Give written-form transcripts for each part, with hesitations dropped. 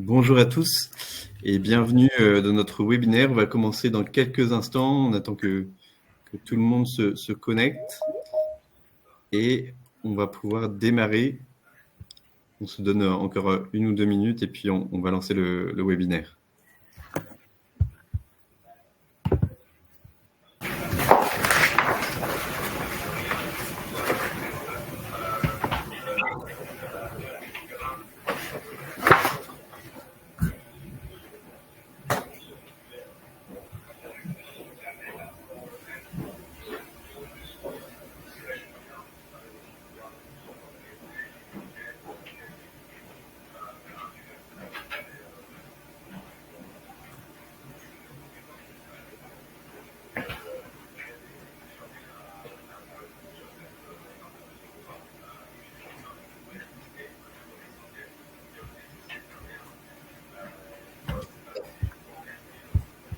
Bonjour à tous et bienvenue dans notre webinaire. On va commencer dans quelques instants. On attend que tout le monde se connecte et on va pouvoir démarrer. On se donne encore 1 ou 2 minutes et puis on va lancer le webinaire.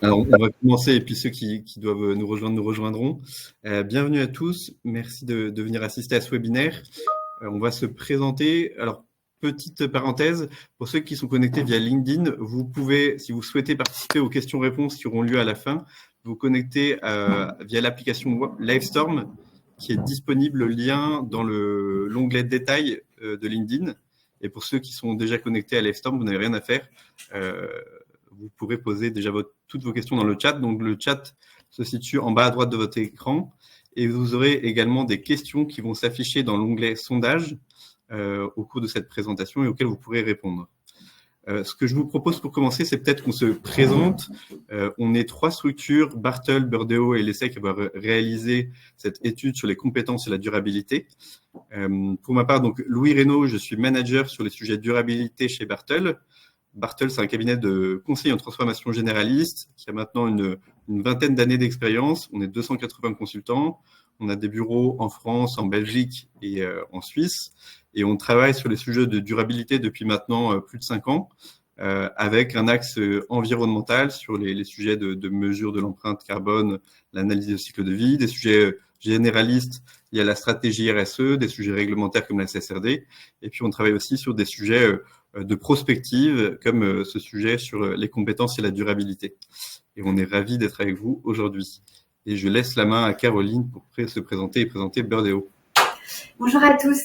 Alors, on va commencer et puis ceux qui doivent nous rejoindre nous rejoindront. Bienvenue à tous. Merci de venir assister à ce webinaire. On va se présenter. Alors, petite parenthèse, pour ceux qui sont connectés via LinkedIn, vous pouvez, si vous souhaitez participer aux questions-réponses qui auront lieu à la fin, vous connecter via l'application Livestorm qui est disponible, le lien dans l'onglet détails de LinkedIn. Et pour ceux qui sont déjà connectés à Livestorm, vous n'avez rien à faire. Vous pourrez poser déjà toutes vos questions dans le chat. Donc, le chat se situe en bas à droite de votre écran. Et vous aurez également des questions qui vont s'afficher dans l'onglet sondage au cours de cette présentation et auxquelles vous pourrez répondre. Ce que je vous propose pour commencer, c'est peut-être qu'on se présente. On est 3 structures, Bartol, Burdeo et l'ESSEC, qui vont réaliser cette étude sur les compétences et la durabilité. Pour ma part, donc Louis Reynaud, je suis manager sur les sujets de durabilité chez Bartol. Bartol, c'est un cabinet de conseil en transformation généraliste qui a maintenant une vingtaine d'années d'expérience. On est 280 consultants. On a des bureaux en France, en Belgique et en Suisse. Et on travaille sur les sujets de durabilité depuis maintenant plus de 5 ans, avec un axe environnemental sur les sujets de mesure de l'empreinte carbone, l'analyse de cycle de vie, des sujets généralistes, il y a la stratégie RSE, des sujets réglementaires comme la CSRD. Et puis, on travaille aussi sur des sujets de prospective, comme ce sujet sur les compétences et la durabilité. Et on est ravis d'être avec vous aujourd'hui. Et je laisse la main à Caroline pour se présenter et présenter Burdeo. Bonjour à tous,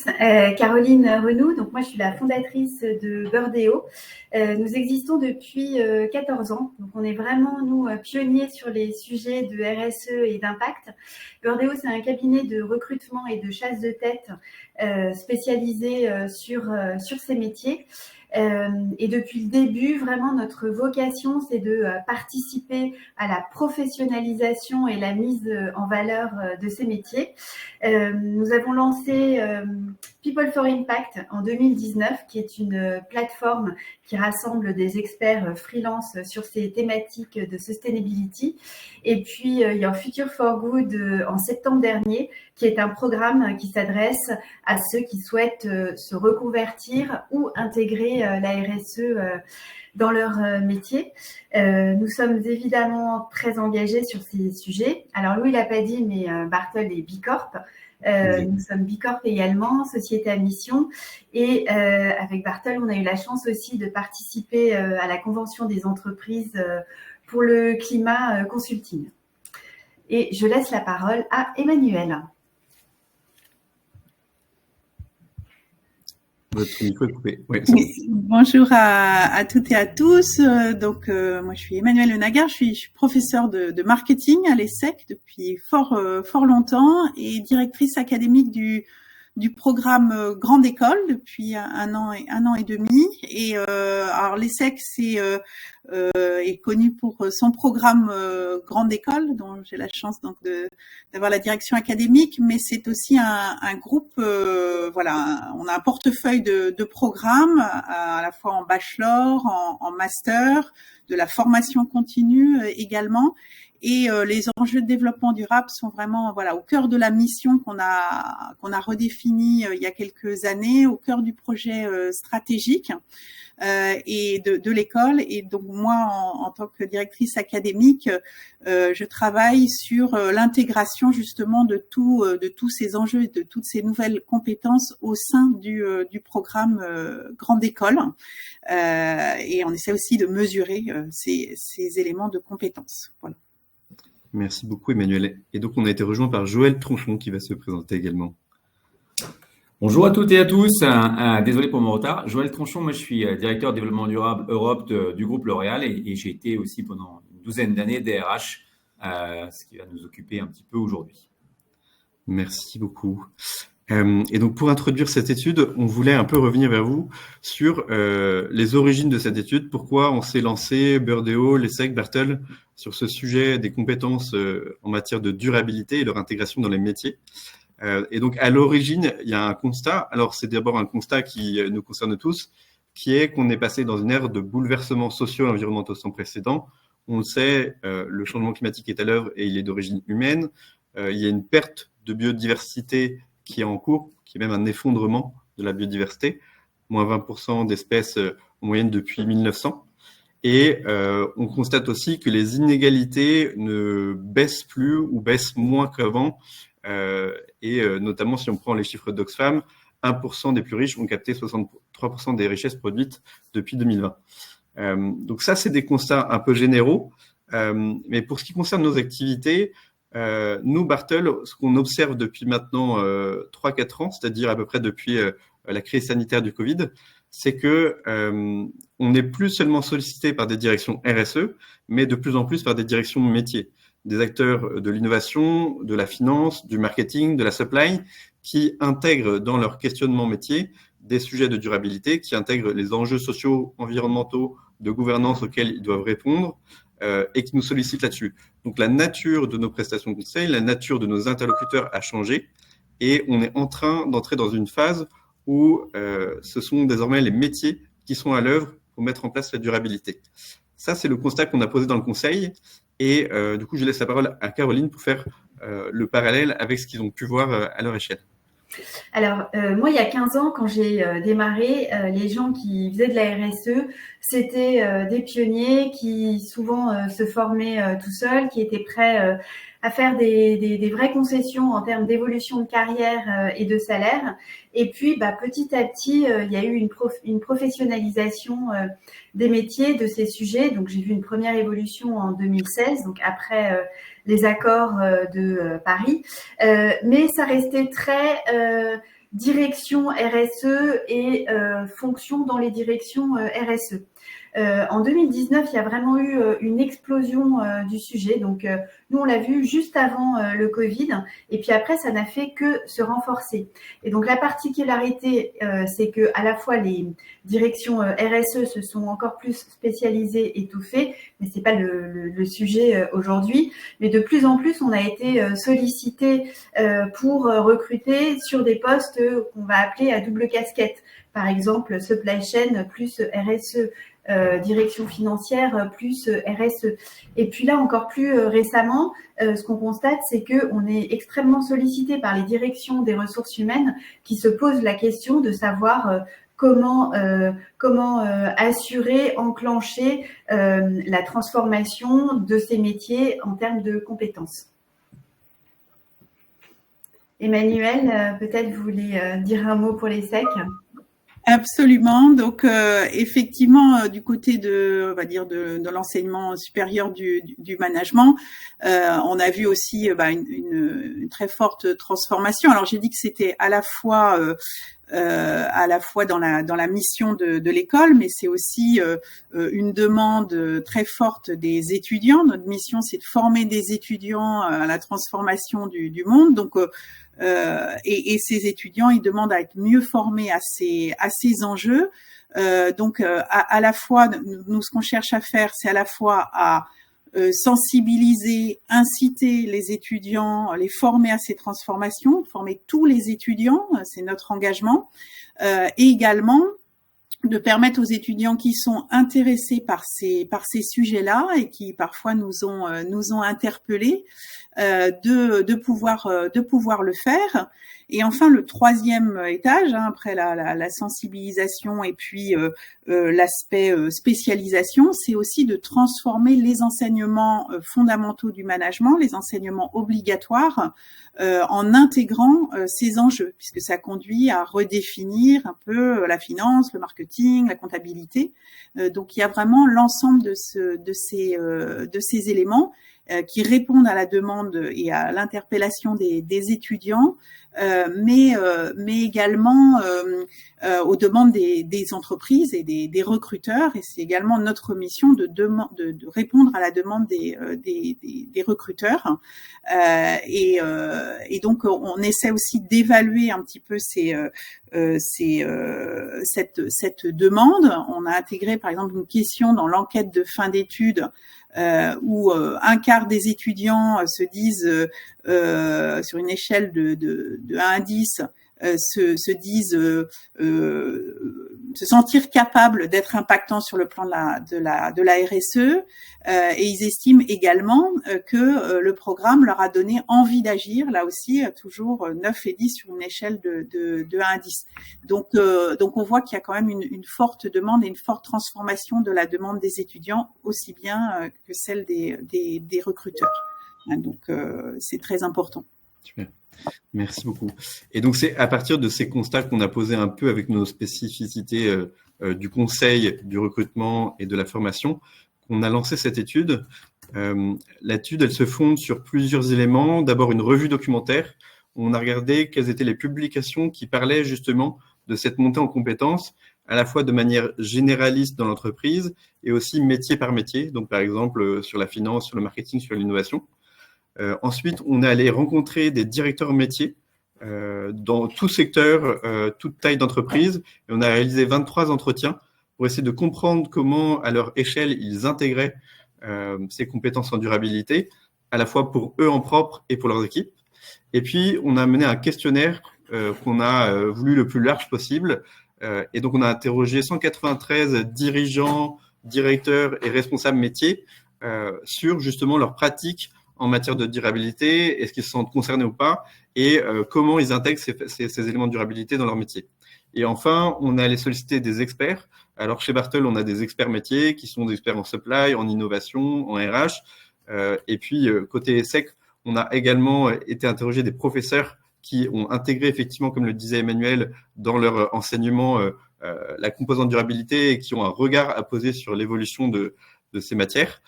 Caroline Renoux. Donc moi je suis la fondatrice de Burdeo. Nous existons depuis 14 ans. Donc on est vraiment nous pionniers sur les sujets de RSE et d'impact. Burdeo, c'est un cabinet de recrutement et de chasse de tête spécialisé sur ces métiers. Et depuis le début, vraiment, notre vocation, c'est de participer à la professionnalisation et la mise en valeur de ces métiers. Nous avons lancé People for Impact en 2019, qui est une plateforme qui rassemble des experts freelance sur ces thématiques de sustainability. Et puis, il y a Future for Good en septembre dernier, qui est un programme qui s'adresse à ceux qui souhaitent se reconvertir ou intégrer la RSE dans leur métier. Nous sommes évidemment très engagés sur ces sujets. Alors, Louis l'a pas dit, mais Bartol est Bicorp. Nous sommes Bicorp également, société à mission. Et avec Bartol, on a eu la chance aussi de participer à la Convention des entreprises pour le climat consulting. Et je laisse la parole à Emmanuel. Votre micro est coupé. Oui. Bonjour à toutes et à tous. Moi, je suis Emmanuelle Le Nagar. Je suis professeure de marketing à l'ESSEC depuis fort longtemps et directrice académique du programme Grande École depuis un an et demi. Et alors l'ESSEC est connu pour son programme Grande École, dont j'ai la chance donc d'avoir la direction académique, mais c'est aussi un groupe, on a un portefeuille de programmes à la fois en bachelor, en master, de la formation continue également. Et les enjeux de développement durable sont vraiment au cœur de la mission qu'on a redéfinie il y a quelques années, au cœur du projet stratégique et de l'école. Et donc moi, en tant que directrice académique, je travaille sur l'intégration justement de tous ces enjeux et de toutes ces nouvelles compétences au sein du programme Grande École. Et on essaie aussi de mesurer ces éléments de compétences. Voilà. Merci beaucoup, Emmanuel. Et donc, on a été rejoint par Joël Tronchon qui va se présenter également. Bonjour à toutes et à tous. Désolé pour mon retard. Joël Tronchon, moi je suis directeur développement durable Europe du groupe L'Oréal et j'ai été aussi pendant une douzaine d'années DRH, ce qui va nous occuper un petit peu aujourd'hui. Merci beaucoup. Et donc, pour introduire cette étude, on voulait un peu revenir vers vous sur les origines de cette étude, pourquoi on s'est lancé, Burdeo, l'ESSEC, Bartol, sur ce sujet des compétences en matière de durabilité et leur intégration dans les métiers. Et donc, à l'origine, il y a un constat. Alors, c'est d'abord un constat qui nous concerne tous, qui est qu'on est passé dans une ère de bouleversements sociaux et environnementaux sans précédent. On le sait, le changement climatique est à l'œuvre et il est d'origine humaine. Il y a une perte de biodiversité qui est en cours, qui est même un effondrement de la biodiversité, moins 20% d'espèces en moyenne depuis 1900. Et on constate aussi que les inégalités ne baissent plus ou baissent moins qu'avant. Et notamment, si on prend les chiffres d'Oxfam, 1% des plus riches ont capté 63% des richesses produites depuis 2020. Donc ça, c'est des constats un peu généraux. Mais pour ce qui concerne nos activités, nous, Bartol, ce qu'on observe depuis maintenant 3-4 ans, c'est-à-dire à peu près depuis la crise sanitaire du Covid, c'est que on n'est plus seulement sollicité par des directions RSE, mais de plus en plus par des directions métiers, des acteurs de l'innovation, de la finance, du marketing, de la supply, qui intègrent dans leur questionnement métier des sujets de durabilité, qui intègrent les enjeux sociaux, environnementaux, de gouvernance auxquels ils doivent répondre, et qui nous sollicitent là-dessus. Donc la nature de nos prestations de conseil, la nature de nos interlocuteurs a changé, et on est en train d'entrer dans une phase où ce sont désormais les métiers qui sont à l'œuvre pour mettre en place la durabilité. Ça, c'est le constat qu'on a posé dans le conseil. Et du coup, je laisse la parole à Caroline pour faire le parallèle avec ce qu'ils ont pu voir à leur échelle. Alors, moi, il y a 15 ans, quand j'ai démarré, les gens qui faisaient de la RSE, c'était des pionniers qui souvent se formaient tout seuls, qui étaient prêts à faire des vraies concessions en termes d'évolution de carrière et de salaire. Et puis, petit à petit, il y a eu une professionnalisation des métiers, de ces sujets. Donc, j'ai vu une première évolution en 2016, donc après les accords de Paris. Mais ça restait très direction RSE et fonction dans les directions RSE. En 2019, il y a vraiment eu une explosion du sujet. Donc, nous, on l'a vu juste avant le Covid. Et puis après, ça n'a fait que se renforcer. Et donc, la particularité, c'est que à la fois les directions RSE se sont encore plus spécialisées, étoffées, mais c'est pas le sujet aujourd'hui. Mais de plus en plus, on a été sollicité pour recruter sur des postes qu'on va appeler à double casquette. Par exemple, supply chain plus RSE. Direction financière plus RSE. Et puis là, encore plus récemment, ce qu'on constate, c'est qu'on est extrêmement sollicité par les directions des ressources humaines qui se posent la question de savoir comment assurer, enclencher la transformation de ces métiers en termes de compétences. Emmanuel, peut-être vous voulez dire un mot pour l'ESSEC ? Absolument. Donc effectivement, du côté de, on va dire de l'enseignement supérieur du management, on a vu aussi une très forte transformation. Alors j'ai dit que c'était à la fois dans la mission de l'école, mais c'est aussi une demande très forte des étudiants. Notre mission, c'est de former des étudiants à la transformation du monde. Donc et ces étudiants, ils demandent à être mieux formés à ces enjeux. Donc à la fois, nous, ce qu'on cherche à faire, c'est à la fois à sensibiliser, inciter les étudiants, les former à ces transformations, former tous les étudiants, c'est notre engagement, et également de permettre aux étudiants qui sont intéressés par ces sujets-là et qui parfois nous ont interpellés de pouvoir le faire. Et enfin, le troisième étage, après la sensibilisation et puis l'aspect spécialisation, c'est aussi de transformer les enseignements fondamentaux du management, les enseignements obligatoires, en intégrant ces enjeux, puisque ça conduit à redéfinir un peu la finance, le marketing, la comptabilité. Donc il y a vraiment l'ensemble de ces éléments qui répondent à la demande et à l'interpellation des étudiants, mais également aux demandes des entreprises et des recruteurs. Et c'est également notre mission de répondre à la demande des recruteurs. Et donc on essaie aussi d'évaluer un petit peu cette demande. On a intégré par exemple une question dans l'enquête de fin d'études où un quart des étudiants se disent sur une échelle de 1 à 10 se disent se sentir capables d'être impactants sur le plan de la RSE, et ils estiment également que le programme leur a donné envie d'agir, là aussi toujours 9 et 10 sur une échelle de 1 à 10. Donc on voit qu'il y a quand même une forte demande et une forte transformation de la demande des étudiants, aussi bien que celle des recruteurs. Donc c'est très important. Super. Merci beaucoup. Et donc, c'est à partir de ces constats qu'on a posés un peu avec nos spécificités du conseil, du recrutement et de la formation qu'on a lancé cette étude. L'étude, elle se fonde sur plusieurs éléments. D'abord, une revue documentaire. On a regardé quelles étaient les publications qui parlaient justement de cette montée en compétences, à la fois de manière généraliste dans l'entreprise et aussi métier par métier. Donc, par exemple, sur la finance, sur le marketing, sur l'innovation. Ensuite, on est allé rencontrer des directeurs métiers dans tout secteur, toute taille d'entreprise. Et on a réalisé 23 entretiens pour essayer de comprendre comment, à leur échelle, ils intégraient ces compétences en durabilité, à la fois pour eux en propre et pour leurs équipes. Et puis, on a mené un questionnaire qu'on a voulu le plus large possible. Et donc, on a interrogé 193 dirigeants, directeurs et responsables métiers sur justement leurs pratiques en matière de durabilité, est-ce qu'ils se sentent concernés ou pas, et comment ils intègrent ces éléments de durabilité dans leur métier. Et enfin, on est allé solliciter des experts. Alors, chez Bartol, on a des experts métiers qui sont des experts en supply, en innovation, en RH. Et puis, côté ESSEC, on a également été interrogé des professeurs qui ont intégré effectivement, comme le disait Emmanuel, dans leur enseignement, la composante durabilité et qui ont un regard à poser sur l'évolution de ces matières.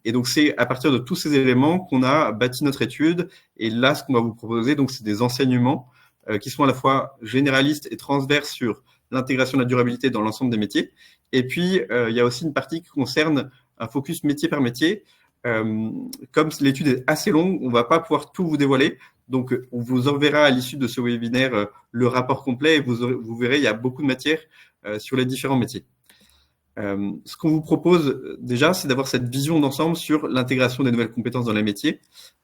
Et donc, c'est à partir de tous ces éléments qu'on a bâti notre étude. Et là, ce qu'on va vous proposer, donc, c'est des enseignements qui sont à la fois généralistes et transverses sur l'intégration de la durabilité dans l'ensemble des métiers. Et puis, il y a aussi une partie qui concerne un focus métier par métier. Comme l'étude est assez longue, on ne va pas pouvoir tout vous dévoiler. Donc, on vous enverra à l'issue de ce webinaire le rapport complet et vous verrez, il y a beaucoup de matières sur les différents métiers. Ce qu'on vous propose déjà, c'est d'avoir cette vision d'ensemble sur l'intégration des nouvelles compétences dans les métiers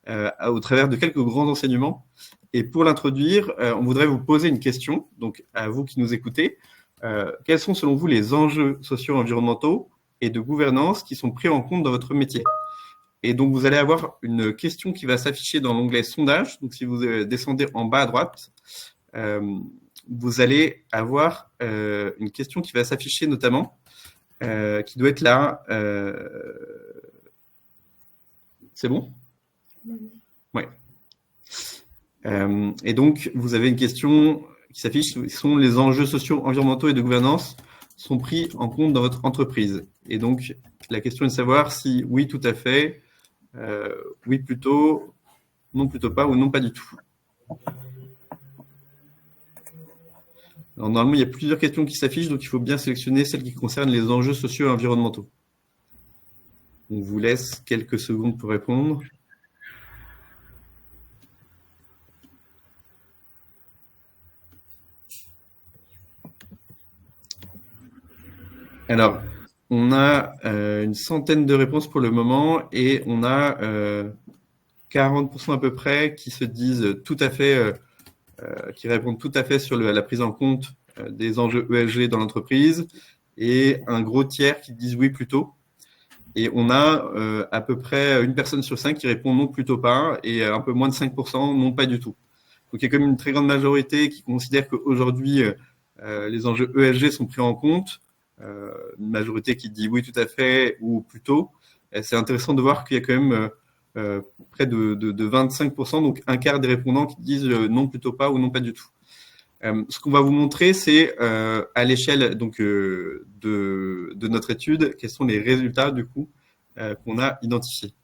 au travers de quelques grands enseignements. Et pour l'introduire, on voudrait vous poser une question, donc à vous qui nous écoutez. Quels sont selon vous les enjeux socio-environnementaux et de gouvernance qui sont pris en compte dans votre métier? Et donc, vous allez avoir une question qui va s'afficher dans l'onglet sondage. Donc, si vous descendez en bas à droite, vous allez avoir une question qui va s'afficher notamment qui doit être là. C'est bon? Oui. Et donc, vous avez une question qui s'affiche, sont les enjeux sociaux, environnementaux et de gouvernance sont pris en compte dans votre entreprise? Et donc, la question est de savoir si oui, tout à fait, oui, plutôt, non, plutôt pas, ou non, pas du tout. Alors, normalement, il y a plusieurs questions qui s'affichent, donc il faut bien sélectionner celles qui concernent les enjeux sociaux et environnementaux. On vous laisse quelques secondes pour répondre. Alors, on a une centaine de réponses pour le moment et on a 40% à peu près qui se disent tout à fait, qui répondent tout à fait sur la prise en compte des enjeux ESG dans l'entreprise et un gros tiers qui disent oui plutôt. Et on a à peu près 1 personne sur 5 qui répond non plutôt pas et un peu moins de 5% non pas du tout. Donc il y a quand même une très grande majorité qui considère qu'aujourd'hui les enjeux ESG sont pris en compte. Une majorité qui dit oui tout à fait ou plutôt. C'est intéressant de voir qu'il y a quand même près de 25%, donc un quart des répondants qui disent non plutôt pas ou non pas du tout. Ce qu'on va vous montrer, c'est à l'échelle donc de notre étude, quels sont les résultats du coup qu'on a identifiés.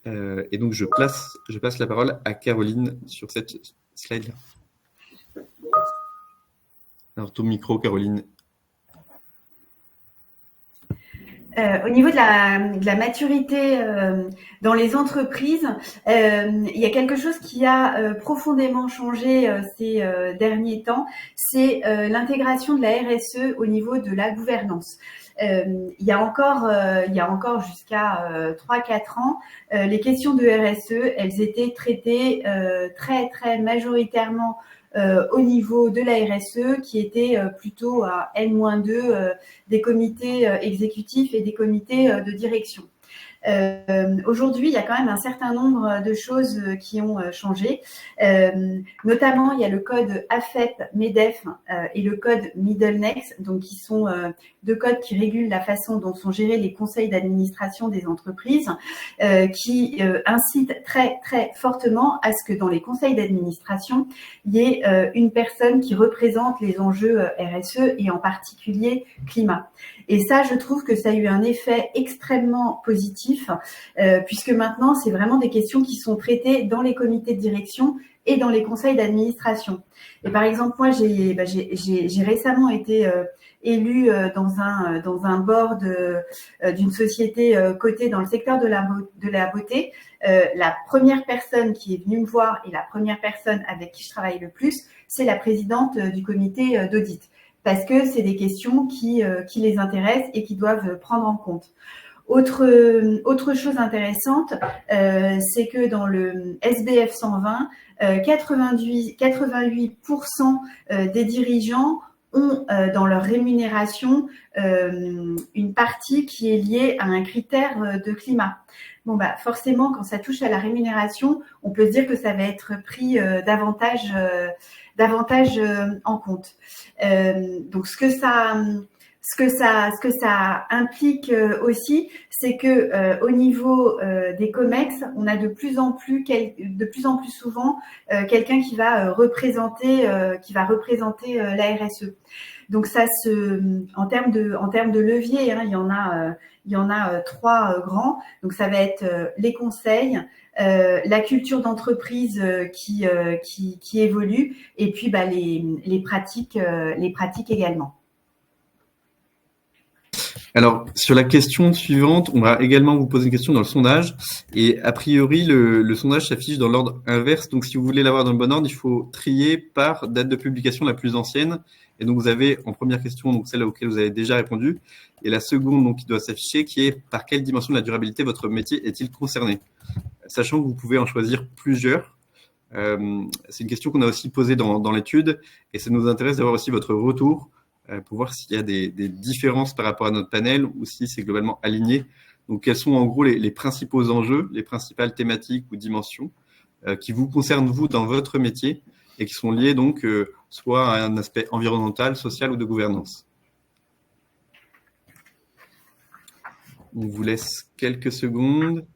Et donc je passe la parole à Caroline sur cette slide-là. Alors ton micro, Caroline. Au niveau de la maturité dans les entreprises, il y a quelque chose qui a profondément changé ces derniers temps, c'est l'intégration de la RSE au niveau de la gouvernance. Il y a encore jusqu'à 3-4 ans, les questions de RSE, elles étaient traitées très très majoritairement au niveau de la RSE, qui était plutôt à N-2 des comités exécutifs et des comités de direction. Aujourd'hui, il y a quand même un certain nombre de choses qui ont changé. Notamment, il y a le code AFEP-MEDEF et le code Middlenex, donc qui sont deux codes qui régulent la façon dont sont gérés les conseils d'administration des entreprises, qui incitent très très fortement à ce que dans les conseils d'administration, il y ait une personne qui représente les enjeux RSE et en particulier climat. Et ça, je trouve que ça a eu un effet extrêmement positif, puisque maintenant, c'est vraiment des questions qui sont traitées dans les comités de direction et dans les conseils d'administration. Et par exemple, moi, j'ai récemment été élue dans un board d'une société cotée dans le secteur de la beauté. La première personne qui est venue me voir et la première personne avec qui je travaille le plus, c'est la présidente du comité d'audit. Parce que c'est des questions qui les intéressent et qui doivent prendre en compte. Autre chose intéressante, c'est que dans le SBF 120, 88% des dirigeants ont dans leur rémunération une partie qui est liée à un critère de climat. Bon, bah, forcément, quand ça touche à la rémunération, on peut se dire que ça va être pris davantage en compte. Donc, ce que ça implique aussi, c'est que au niveau des COMEX, on a de plus en plus souvent quelqu'un qui va représenter la RSE. Donc ça en termes de levier, hein, il y en a 3 grands. Donc ça va être les conseils, la culture d'entreprise qui évolue, et puis bah, les pratiques également. Alors, sur la question suivante, on va également vous poser une question dans le sondage. Et a priori, le sondage s'affiche dans l'ordre inverse. Donc, si vous voulez l'avoir dans le bon ordre, il faut trier par date de publication la plus ancienne. Et donc, vous avez en première question, donc celle auquel vous avez déjà répondu. Et la seconde, donc, qui doit s'afficher, qui est par quelle dimension de la durabilité votre métier est-il concerné? Sachant que vous pouvez en choisir plusieurs. C'est une question qu'on a aussi posée dans l'étude. Et ça nous intéresse d'avoir aussi votre retour pour voir s'il y a des différences par rapport à notre panel ou si c'est globalement aligné. Donc, quels sont en gros les principaux enjeux, les principales thématiques ou dimensions qui vous concernent, vous, dans votre métier et qui sont liés donc soit à un aspect environnemental, social ou de gouvernance. On vous laisse quelques secondes.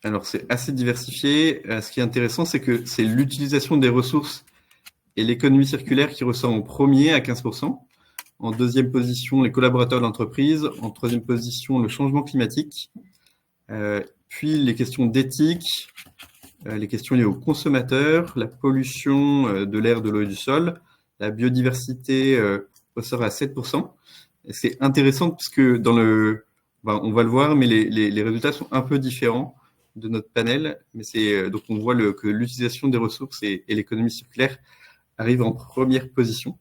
Alors, c'est assez diversifié. Ce qui est intéressant, c'est que c'est l'utilisation des ressources et l'économie circulaire qui ressort en premier à 15%. En deuxième position, les collaborateurs de l'entreprise. En troisième position, le changement climatique. Puis les questions d'éthique, les questions liées aux consommateurs, la pollution de l'air, de l'eau et du sol, la biodiversité ressort à 7%. Et c'est intéressant parce que on va le voir, mais les résultats sont un peu différents. notre panel, mais donc on voit que l'utilisation des ressources et l'économie circulaire arrivent en première position.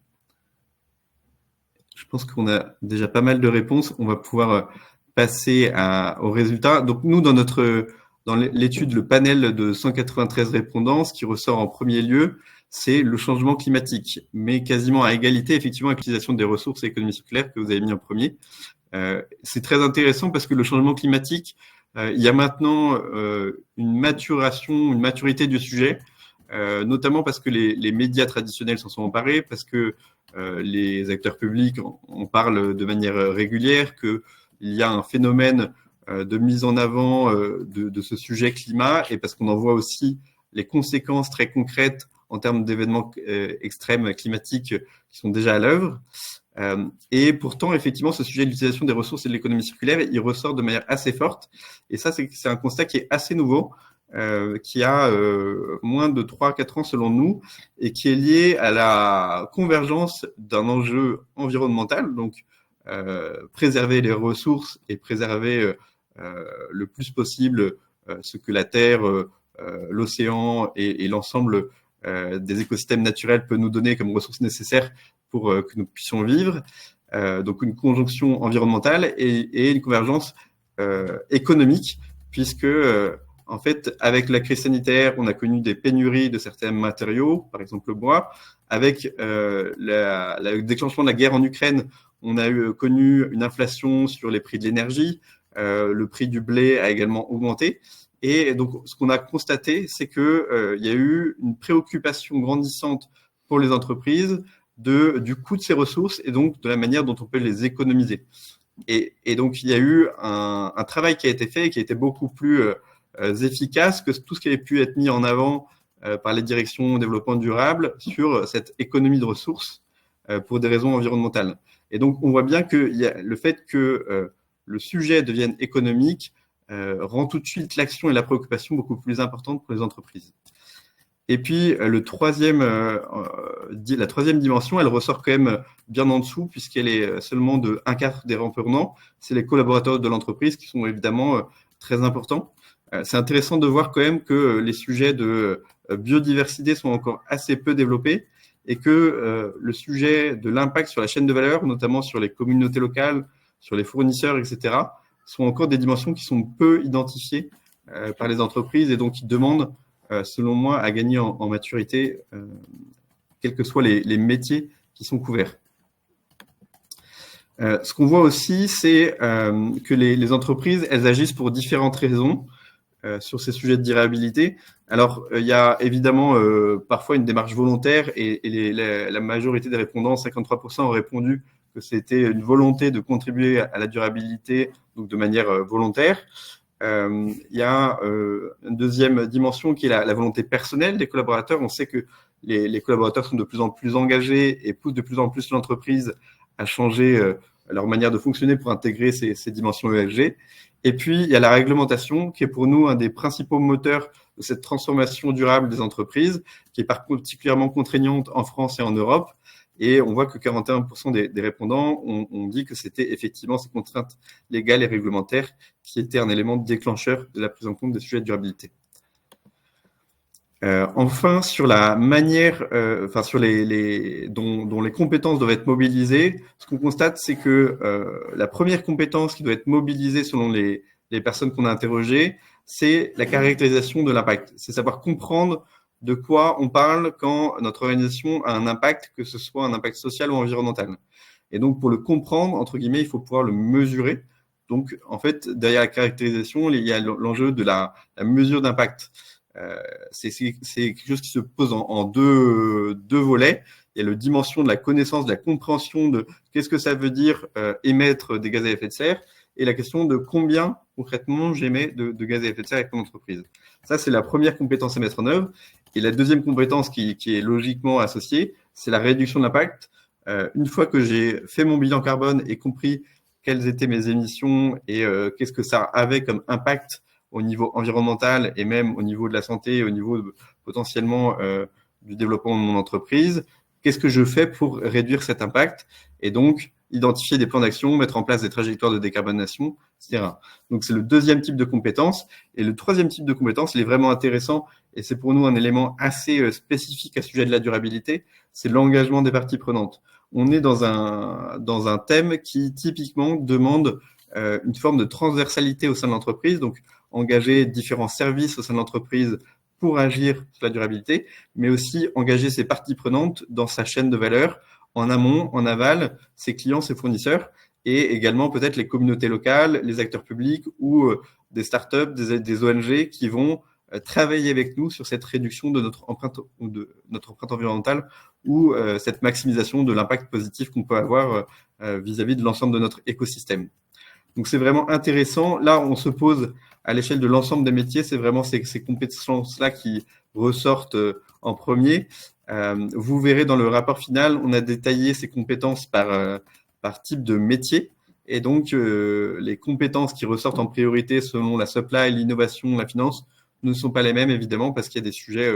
Je pense qu'on a déjà pas mal de réponses. On va pouvoir passer aux résultats. Donc nous, dans l'étude, le panel de 193 répondants, ce qui ressort en premier lieu, c'est le changement climatique, mais quasiment à égalité, effectivement, avec l'utilisation des ressources et l'économie circulaire que vous avez mis en premier. C'est très intéressant parce que le changement climatique, il y a maintenant une maturité du sujet, notamment parce que les médias traditionnels s'en sont emparés, parce que les acteurs publics en parlent de manière régulière, qu'il y a un phénomène de mise en avant de ce sujet climat, et parce qu'on en voit aussi les conséquences très concrètes en termes d'événements extrêmes climatiques qui sont déjà à l'œuvre. Et pourtant, effectivement, ce sujet de l'utilisation des ressources et de l'économie circulaire, il ressort de manière assez forte. Et ça, c'est un constat qui est assez nouveau, qui a moins de 3-4 ans selon nous, et qui est lié à la convergence d'un enjeu environnemental, donc préserver les ressources et préserver le plus possible ce que la Terre, l'océan et l'ensemble des écosystèmes naturels peut nous donner comme ressources nécessaires pour que nous puissions vivre. Donc une conjonction environnementale et une convergence économique, puisque en fait, avec la crise sanitaire, on a connu des pénuries de certains matériaux, par exemple le bois. Avec le déclenchement de la guerre en Ukraine, on a connu une inflation sur les prix de l'énergie. Le prix du blé a également augmenté. Et donc, ce qu'on a constaté, c'est qu'il y a eu une préoccupation grandissante pour les entreprises du coût de ces ressources et donc de la manière dont on peut les économiser. Et donc, il y a eu un travail qui a été fait et qui a été beaucoup plus efficace que tout ce qui avait pu être mis en avant par les directions développement durable sur cette économie de ressources pour des raisons environnementales. Et donc, on voit bien que le fait que le sujet devienne économique rend tout de suite l'action et la préoccupation beaucoup plus importantes pour les entreprises. Et puis, la troisième dimension, elle ressort quand même bien en dessous, puisqu'elle est seulement de 1/4 des répondants. C'est les collaborateurs de l'entreprise qui sont évidemment très importants. C'est intéressant de voir quand même que les sujets de biodiversité sont encore assez peu développés et que le sujet de l'impact sur la chaîne de valeur, notamment sur les communautés locales, sur les fournisseurs, etc., sont encore des dimensions qui sont peu identifiées par les entreprises et donc qui demandent, selon moi, à gagner en maturité, quels que soient les métiers qui sont couverts. Ce qu'on voit aussi, c'est que les entreprises, elles agissent pour différentes raisons sur ces sujets de durabilité. Alors, il y a évidemment parfois une démarche volontaire et la majorité des répondants, 53%, ont répondu que c'était une volonté de contribuer à la durabilité, donc de manière volontaire. Il y a une deuxième dimension qui est la volonté personnelle des collaborateurs. On sait que les collaborateurs sont de plus en plus engagés et poussent de plus en plus l'entreprise à changer leur manière de fonctionner pour intégrer ces dimensions ESG. Et puis, il y a la réglementation qui est pour nous un des principaux moteurs de cette transformation durable des entreprises, qui est particulièrement contraignante en France et en Europe. Et on voit que 41% des répondants ont dit que c'était effectivement ces contraintes légales et réglementaires qui étaient un élément déclencheur de la prise en compte des sujets de durabilité. Enfin, sur la manière, sur dont les compétences doivent être mobilisées, ce qu'on constate, c'est que la première compétence qui doit être mobilisée selon les personnes qu'on a interrogées, c'est la caractérisation de l'impact. C'est savoir comprendre de quoi on parle quand notre organisation a un impact, que ce soit un impact social ou environnemental. Et donc, pour le comprendre, entre guillemets, il faut pouvoir le mesurer. Donc, en fait, derrière la caractérisation, il y a l'enjeu de la mesure d'impact. C'est quelque chose qui se pose en deux volets. Il y a la dimension de la connaissance, de la compréhension de qu'est-ce que ça veut dire émettre des gaz à effet de serre et la question de combien concrètement j'émets de gaz à effet de serre avec mon entreprise. Ça, c'est la première compétence à mettre en œuvre. Et la deuxième compétence qui est logiquement associée, c'est la réduction de l'impact. Une fois que j'ai fait mon bilan carbone et compris quelles étaient mes émissions et qu'est-ce que ça avait comme impact au niveau environnemental et même au niveau de la santé, au niveau potentiellement du développement de mon entreprise, qu'est-ce que je fais pour réduire cet impact? Et donc, identifier des plans d'action, mettre en place des trajectoires de décarbonation, etc. Donc, c'est le deuxième type de compétence. Et le troisième type de compétence, il est vraiment intéressant et c'est pour nous un élément assez spécifique à ce sujet de la durabilité, c'est l'engagement des parties prenantes. On est dans un thème qui typiquement demande une forme de transversalité au sein de l'entreprise, donc engager différents services au sein de l'entreprise pour agir sur la durabilité, mais aussi engager ses parties prenantes dans sa chaîne de valeur, en amont, en aval, ses clients, ses fournisseurs, et également peut-être les communautés locales, les acteurs publics ou des startups, des ONG qui vont travailler avec nous sur cette réduction de notre empreinte environnementale ou cette maximisation de l'impact positif qu'on peut avoir vis-à-vis de l'ensemble de notre écosystème. Donc, c'est vraiment intéressant. Là, on se pose à l'échelle de l'ensemble des métiers. C'est vraiment ces compétences-là qui ressortent en premier. Vous verrez dans le rapport final, on a détaillé ces compétences par type de métier. Et donc, les compétences qui ressortent en priorité selon la supply, l'innovation, la finance ne sont pas les mêmes, évidemment, parce qu'il y a des sujets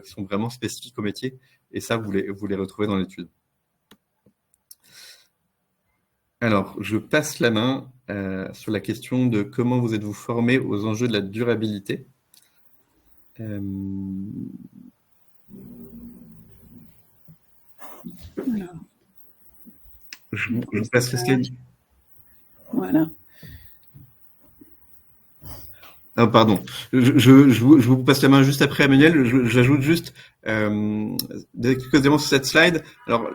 qui sont vraiment spécifiques au métier. Et ça, vous les retrouvez dans l'étude. Alors, je passe la main sur la question de comment vous êtes-vous formé aux enjeux de la durabilité. Alors. Je vous passe le slide. Voilà. Ah, pardon, je vous passe la main juste après, Emmanuel. J'ajoute juste quelques éléments sur cette slide. Alors,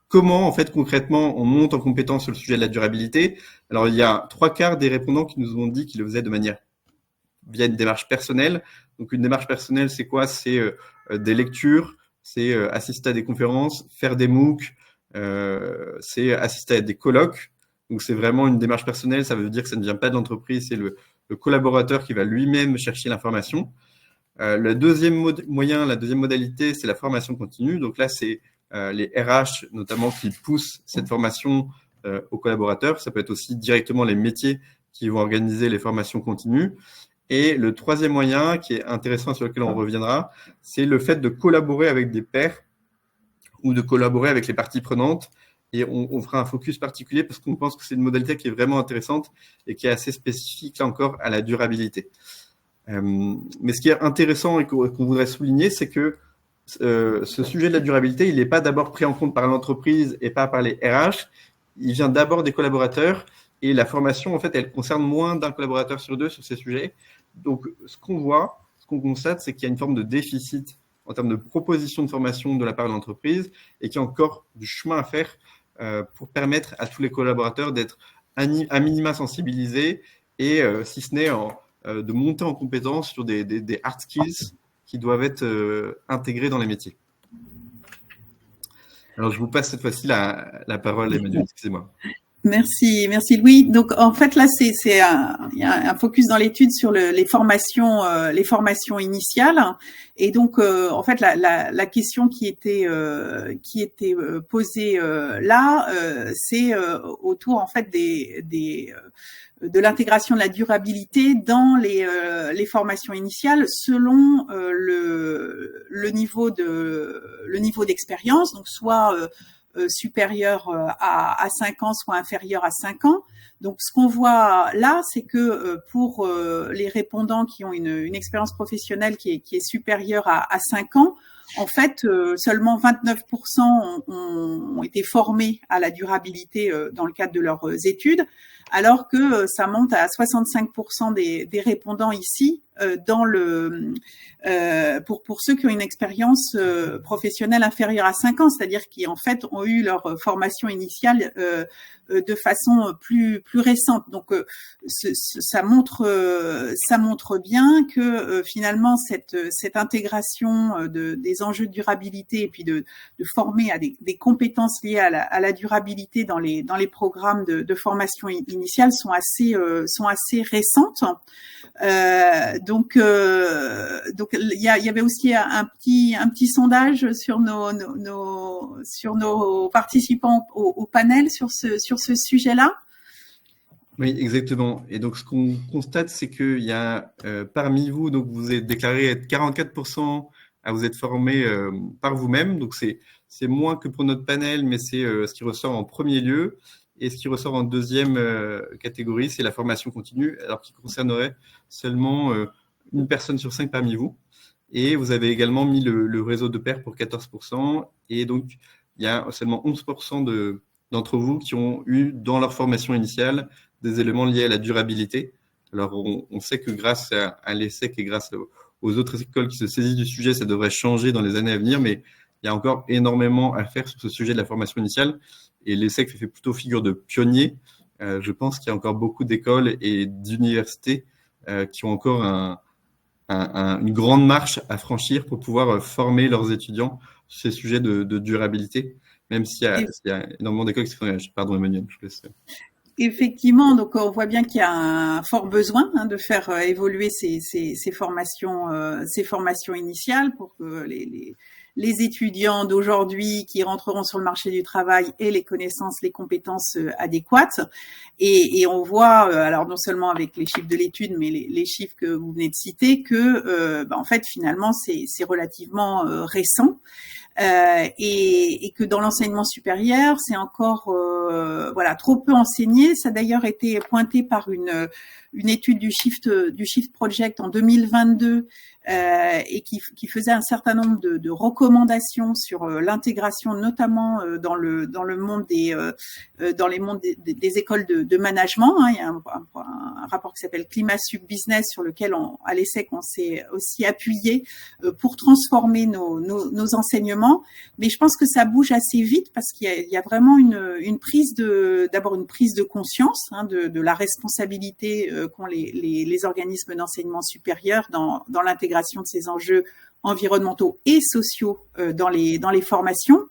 comment, en fait, concrètement, on monte en compétence sur le sujet de la durabilité? Alors, il y a 3/4 des répondants qui nous ont dit qu'ils le faisaient de manière via une démarche personnelle. Donc, une démarche personnelle, c'est quoi? C'est des lectures, c'est assister à des conférences, faire des MOOC, c'est assister à des colloques. Donc, c'est vraiment une démarche personnelle. Ça veut dire que ça ne vient pas de l'entreprise, c'est le collaborateur qui va lui-même chercher l'information. Le deuxième moyen, la deuxième modalité, c'est la formation continue. Donc là, c'est les RH notamment qui poussent cette formation aux collaborateurs. Ça peut être aussi directement les métiers qui vont organiser les formations continues. Et le troisième moyen, qui est intéressant sur lequel on reviendra, c'est le fait de collaborer avec des pairs ou de collaborer avec les parties prenantes. Et on fera un focus particulier parce qu'on pense que c'est une modalité qui est vraiment intéressante et qui est assez spécifique, là encore, à la durabilité. Mais ce qui est intéressant et qu'on voudrait souligner, c'est que ce sujet de la durabilité, il n'est pas d'abord pris en compte par l'entreprise et pas par les RH. Il vient d'abord des collaborateurs et la formation, en fait, elle concerne moins d'un collaborateur sur deux sur ces sujets. Donc, ce qu'on voit, ce qu'on constate, c'est qu'il y a une forme de déficit en termes de proposition de formation de la part de l'entreprise et qu'il y a encore du chemin à faire pour permettre à tous les collaborateurs d'être à minima sensibilisés et, si ce n'est, de monter en compétence sur des hard skills qui doivent être intégrés dans les métiers. Alors, je vous passe cette fois-ci la parole, Emmanuel, excusez-moi. Merci Louis. Donc en fait là il y a un focus dans l'étude sur les formations initiales et donc en fait la question qui était posée là c'est autour en fait de l'intégration de la durabilité dans les formations initiales selon le niveau d'expérience, donc soit supérieur à 5 ans, soit inférieur à 5 ans. Donc, ce qu'on voit là, c'est que pour les répondants qui ont une expérience professionnelle qui est supérieure à 5 ans, en fait, seulement 29% ont été formés à la durabilité dans le cadre de leurs études, alors que ça monte à 65% des répondants ici pour ceux qui ont une expérience professionnelle inférieure à 5 ans, c'est-à-dire qui en fait ont eu leur formation initiale de façon plus récente. Donc ça montre bien que finalement cette intégration des enjeux de durabilité et puis de former à des compétences liées à la durabilité dans les programmes de formation initiale sont assez récentes. Donc il y avait aussi un petit sondage sur nos participants au panel sur ce sujet-là. Oui, exactement. Et donc, ce qu'on constate, c'est qu'il y a parmi vous, donc vous êtes déclaré être 44% à vous être formé par vous-même. Donc, c'est moins que pour notre panel, mais c'est ce qui ressort en premier lieu. Et ce qui ressort en deuxième catégorie, c'est la formation continue, alors qui concernerait seulement une personne sur 5 parmi vous. Et vous avez également mis le réseau de pairs pour 14%. Et donc, il y a seulement 11% d'entre vous qui ont eu dans leur formation initiale des éléments liés à la durabilité. Alors, on sait que grâce à l'ESSEC et grâce aux autres écoles qui se saisissent du sujet, ça devrait changer dans les années à venir, mais il y a encore énormément à faire sur ce sujet de la formation initiale. Et l'ESSEC fait plutôt figure de pionnier. Je pense qu'il y a encore beaucoup d'écoles et d'universités qui ont encore une grande marche à franchir pour pouvoir former leurs étudiants sur ces sujets de durabilité, même s'il y a énormément d'écoles qui se font. Pardon, Emmanuel, je laisse. Effectivement, donc on voit bien qu'il y a un fort besoin de faire évoluer ces formations initiales pour que les étudiants d'aujourd'hui qui rentreront sur le marché du travail aient les connaissances, les compétences adéquates. Et on voit, alors non seulement avec les chiffres de l'étude, mais les chiffres que vous venez de citer, que en fait finalement c'est relativement récent. Et que dans l'enseignement supérieur, c'est encore trop peu enseigné. Ça a d'ailleurs été pointé par une étude du Shift Project en 2022 et qui faisait un certain nombre de recommandations sur l'intégration, notamment dans le monde dans les mondes des écoles de management. Il y a un rapport qui s'appelle Climat Sub Business sur lequel à l'ESSEC on s'est aussi appuyé pour transformer nos enseignements. Mais je pense que ça bouge assez vite parce qu'il y a vraiment une prise de conscience de la responsabilité qu'ont les organismes d'enseignement supérieur dans l'intégration de ces enjeux environnementaux et sociaux dans les formations.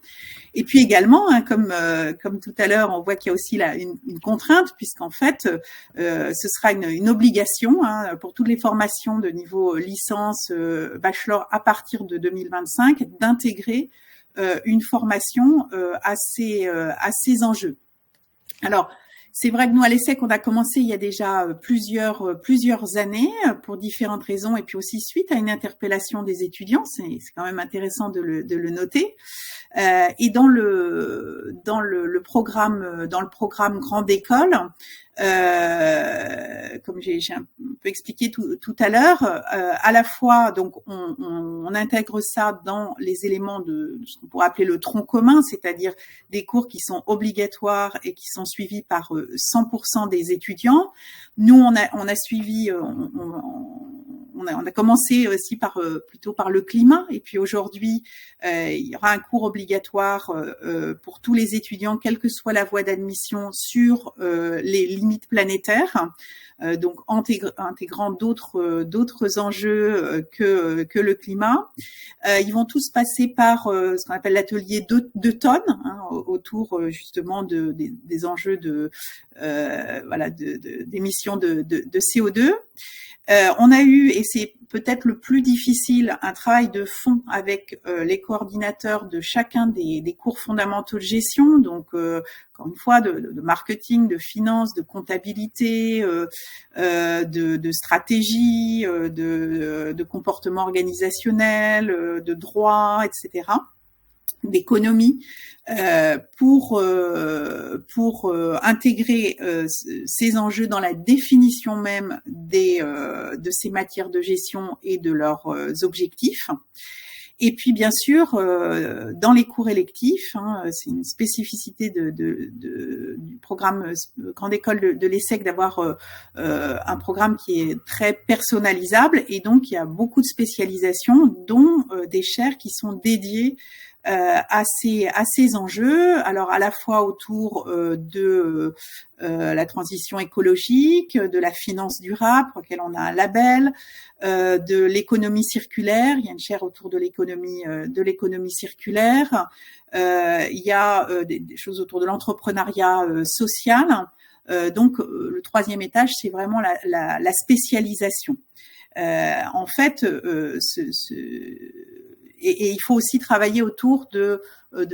Et puis également, comme tout à l'heure, on voit qu'il y a aussi une contrainte, puisqu'en fait, ce sera une obligation pour toutes les formations de niveau licence, bachelor à partir de 2025 d'intégrer une formation à ces enjeux. Alors, c'est vrai que nous, à l'ESSEC, on a commencé il y a déjà plusieurs années pour différentes raisons et puis aussi suite à une interpellation des étudiants. C'est quand même intéressant de le noter. Et dans le programme Grande École, comme j'ai un peu expliqué tout à l'heure, à la fois donc on intègre ça dans les éléments de ce qu'on pourrait appeler le tronc commun, c'est-à-dire des cours qui sont obligatoires et qui sont suivis par 100% des étudiants. Nous on a suivi on a commencé aussi plutôt par le climat, et puis aujourd'hui il y aura un cours obligatoire pour tous les étudiants, quelle que soit la voie d'admission, sur les limites planétaires, donc intégrant d'autres enjeux que le climat. Ils vont tous passer par ce qu'on appelle l'atelier d'automne, autour justement des enjeux d'émissions de CO2. On a eu, et c'est peut-être le plus difficile, un travail de fond avec les coordinateurs de chacun des cours fondamentaux de gestion, donc encore une fois de marketing, de finance, de comptabilité, de stratégie, de comportement organisationnel, de droit, etc., d'économie, pour intégrer ces enjeux dans la définition même de ces matières de gestion et de leurs objectifs. Et puis bien sûr, dans les cours électifs, c'est une spécificité du programme Grande École de l'ESSEC d'avoir un programme qui est très personnalisable, et donc il y a beaucoup de spécialisations, dont des chaires qui sont dédiées à ces enjeux, alors à la fois autour de la transition écologique, de la finance durable, pour laquelle on a un label, de l'économie circulaire, il y a une chaire autour de l'économie circulaire, il y a des choses autour de l'entrepreneuriat social. Donc le troisième étage, c'est vraiment la spécialisation. En fait, et il faut aussi travailler autour de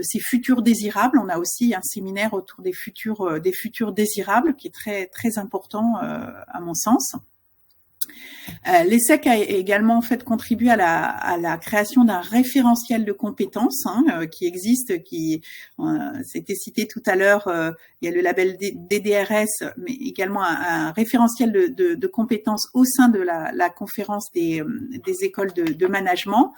ces futurs désirables. On a aussi un séminaire autour des futurs désirables qui est très très important à mon sens. L'ESSEC a également en fait contribué à la création d'un référentiel de compétences qui existe, c'était cité tout à l'heure. Il y a le label DDRS, mais également un référentiel de compétences au sein de la conférence des écoles de management,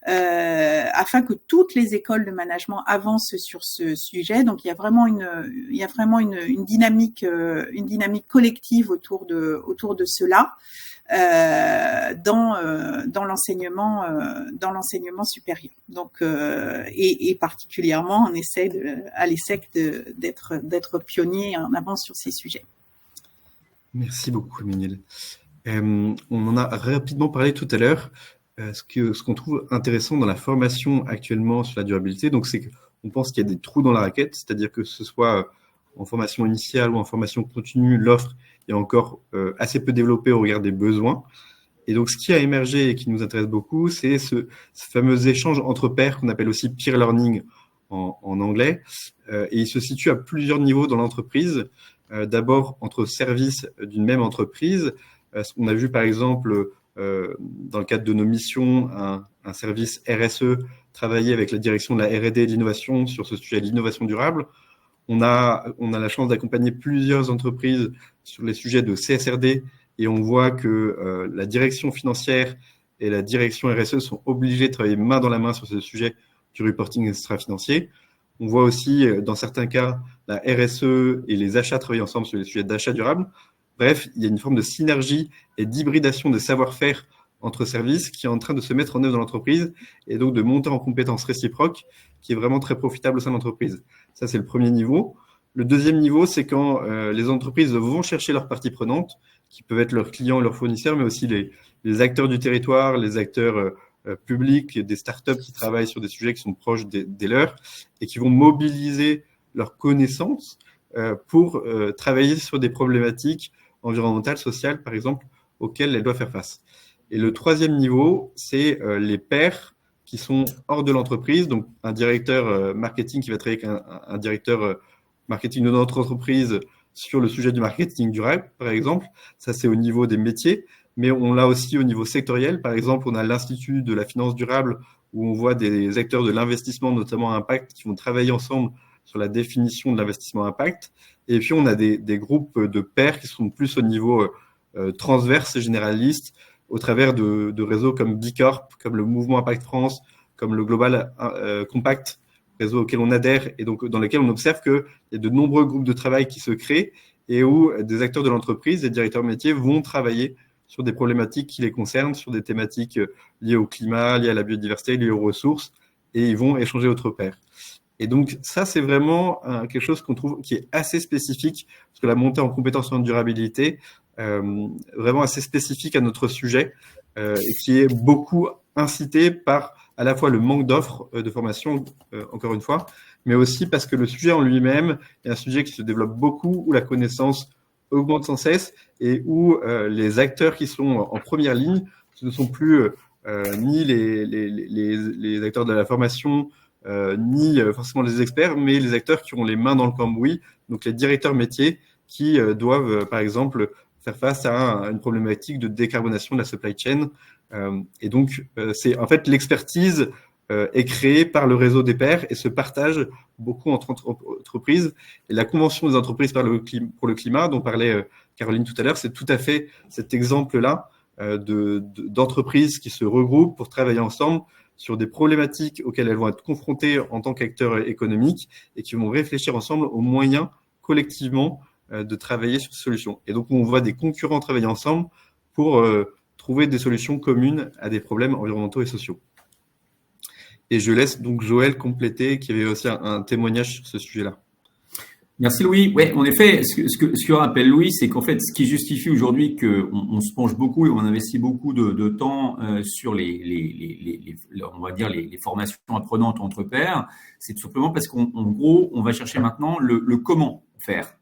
afin que toutes les écoles de management avancent sur ce sujet. Donc il y a vraiment une dynamique collective autour de cela. Dans l'enseignement supérieur. Donc et particulièrement on essaie à l'ESSEC d'être pionnier en avance sur ces sujets. Merci beaucoup Emmanuelle. On en a rapidement parlé tout à l'heure. Ce qu'on trouve intéressant dans la formation actuellement sur la durabilité, donc c'est qu'on pense qu'il y a des trous dans la raquette, c'est-à-dire que ce soit en formation initiale ou en formation continue, l'offre est encore assez peu développée au regard des besoins. Et donc, ce qui a émergé et qui nous intéresse beaucoup, c'est ce fameux échange entre pairs qu'on appelle aussi peer learning en anglais. Et il se situe à plusieurs niveaux dans l'entreprise. D'abord, entre services d'une même entreprise. On a vu, par exemple, dans le cadre de nos missions, un service RSE travailler avec la direction de la R&D et de l'innovation sur ce sujet de l'innovation durable. On a la chance d'accompagner plusieurs entreprises sur les sujets de CSRD et on voit que la direction financière et la direction RSE sont obligées de travailler main dans la main sur ce sujet du reporting extra-financier. On voit aussi, dans certains cas, la RSE et les achats travailler ensemble sur les sujets d'achat durable. Bref, il y a une forme de synergie et d'hybridation de savoir-faire entre services qui est en train de se mettre en œuvre dans l'entreprise et donc de monter en compétences réciproques qui est vraiment très profitable au sein de l'entreprise. Ça, c'est le premier niveau. Le deuxième niveau, c'est quand les entreprises vont chercher leurs parties prenantes, qui peuvent être leurs clients, leurs fournisseurs, mais aussi les acteurs du territoire, les acteurs publics, des startups qui travaillent sur des sujets qui sont proches des leurs et qui vont mobiliser leurs connaissances pour travailler sur des problématiques environnementales, sociales, par exemple, auxquelles elles doivent faire face. Et le troisième niveau, c'est les pairs qui sont hors de l'entreprise, donc un directeur marketing qui va travailler avec un directeur marketing de notre entreprise sur le sujet du marketing durable, par exemple. Ça, c'est au niveau des métiers, mais on l'a aussi au niveau sectoriel. Par exemple, on a l'Institut de la finance durable où on voit des acteurs de l'investissement, notamment impact, qui vont travailler ensemble sur la définition de l'investissement impact. Et puis, on a des groupes de pairs qui sont plus au niveau transverse et généraliste, au travers de réseaux comme Bicorp, comme le Mouvement Impact France, comme le Global Compact, réseau auquel on adhère et donc dans lequel on observe qu'il y a de nombreux groupes de travail qui se créent et où des acteurs de l'entreprise, des directeurs métiers vont travailler sur des problématiques qui les concernent, sur des thématiques liées au climat, liées à la biodiversité, liées aux ressources, et ils vont échanger entre pairs. Et donc ça, c'est vraiment quelque chose qu'on trouve qui est assez spécifique, parce que la montée en compétences en durabilité, vraiment assez spécifique à notre sujet, et qui est beaucoup incité par à la fois le manque d'offres de formation, encore une fois, mais aussi parce que le sujet en lui-même est un sujet qui se développe beaucoup, où la connaissance augmente sans cesse et où les acteurs qui sont en première ligne, ce ne sont plus ni les acteurs de la formation, ni forcément les experts, mais les acteurs qui ont les mains dans le cambouis, donc les directeurs métiers qui doivent, par exemple, faire face à une problématique de décarbonation de la supply chain. Et donc, c'est en fait l'expertise est créée par le réseau des pairs et se partage beaucoup entre entreprises. Et la Convention des entreprises pour le climat, dont parlait Caroline tout à l'heure, c'est tout à fait cet exemple-là d'entreprises qui se regroupent pour travailler ensemble sur des problématiques auxquelles elles vont être confrontées en tant qu'acteurs économiques et qui vont réfléchir ensemble aux moyens collectivement de travailler sur ces solutions. Et donc, on voit des concurrents travailler ensemble pour trouver des solutions communes à des problèmes environnementaux et sociaux. Et je laisse donc Joël compléter, qui avait aussi un témoignage sur ce sujet-là. Merci Louis. Oui, en effet, ce que rappelle Louis, c'est qu'en fait, ce qui justifie aujourd'hui qu'on se penche beaucoup et on investit beaucoup de temps sur on va dire les formations apprenantes entre pairs, c'est tout simplement parce qu'en gros, on va chercher maintenant le comment faire.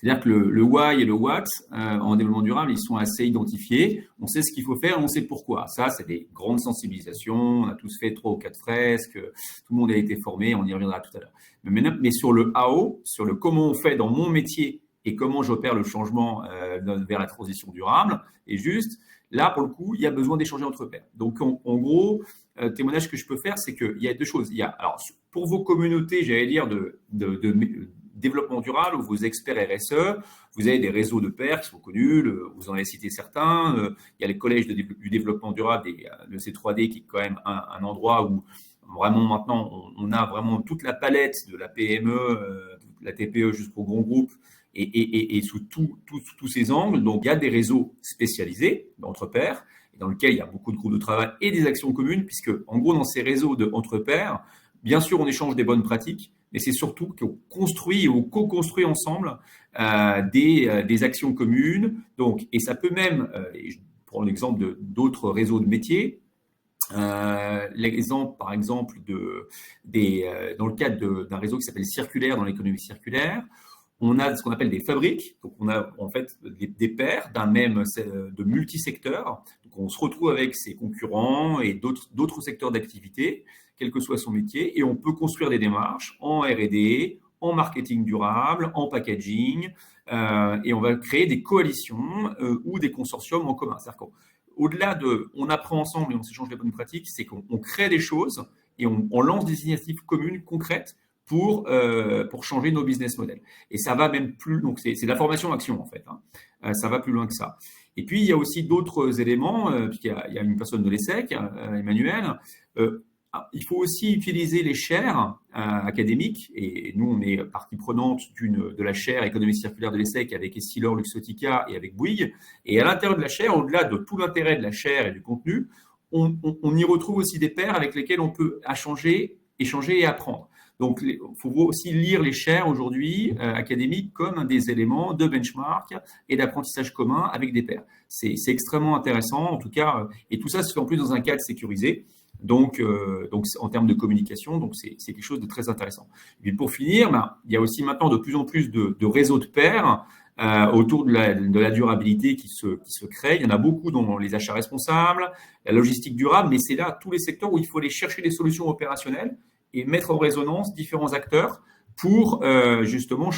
C'est-à-dire que le why et le what en développement durable, ils sont assez identifiés. On sait ce qu'il faut faire, on sait pourquoi. Ça, c'est des grandes sensibilisations. On a tous fait 3 ou 4 fresques. Tout le monde a été formé. On y reviendra tout à l'heure. Mais sur le how, sur le comment on fait dans mon métier et comment j'opère le changement vers la transition durable et juste. Là, pour le coup, il y a besoin d'échanger entre pairs. Donc, en gros, témoignage que je peux faire, c'est qu'il y a deux choses. Il y a, alors, pour vos communautés, j'allais dire, de développement durable ou vos experts RSE, vous avez des réseaux de pairs qui sont connus, vous en avez cité certains. Il y a les collèges du développement durable et le C3D qui est quand même un endroit où vraiment maintenant on a vraiment toute la palette de la PME, la TPE jusqu'au grand groupe et sous tous ces angles. Donc il y a des réseaux spécialisés entre pairs dans lesquels il y a beaucoup de groupes de travail et des actions communes, puisque en gros dans ces réseaux entre pairs, bien sûr on échange des bonnes pratiques, mais c'est surtout qu'on construit ou co-construit ensemble des actions communes. Donc, et ça peut même, je prends l'exemple d'autres réseaux de métiers, l'exemple par exemple dans le cadre d'un réseau qui s'appelle Circulaire dans l'économie circulaire, on a ce qu'on appelle des fabriques. Donc, on a en fait des pairs de multisecteurs. Donc, on se retrouve avec ses concurrents et d'autres secteurs d'activité, quel que soit son métier, et on peut construire des démarches en R&D, en marketing durable, en packaging, et on va créer des coalitions ou des consortiums en commun. C'est-à-dire qu'au-delà on apprend ensemble et on s'échange des bonnes pratiques, c'est qu'on crée des choses et on lance des initiatives communes, concrètes, pour changer nos business models. Et ça va même plus, donc c'est de la formation-action en fait, hein. Ça va plus loin que ça. Et puis il y a aussi d'autres éléments, puisqu'il y a une personne de l'ESSEC, Emmanuel, il faut aussi utiliser les chaires académiques, et nous on est partie prenante de la chaire économie circulaire de l'ESSEC avec Essilor Luxottica et avec Bouygues, et à l'intérieur de la chaire, au-delà de tout l'intérêt de la chaire et du contenu, on y retrouve aussi des pairs avec lesquels on peut échanger et apprendre. Donc, il faut aussi lire les chaires aujourd'hui académiques comme des éléments de benchmark et d'apprentissage commun avec des pairs. C'est extrêmement intéressant, en tout cas, et tout ça se fait en plus dans un cadre sécurisé. Donc en termes de communication, donc c'est quelque chose de très intéressant. Et puis pour finir, il y a aussi maintenant de plus en plus de réseaux de pairs autour de la durabilité qui se crée. Il y en a beaucoup dans les achats responsables, la logistique durable, mais c'est là tous les secteurs où il faut aller chercher des solutions opérationnelles et mettre en résonance différents acteurs pour justement,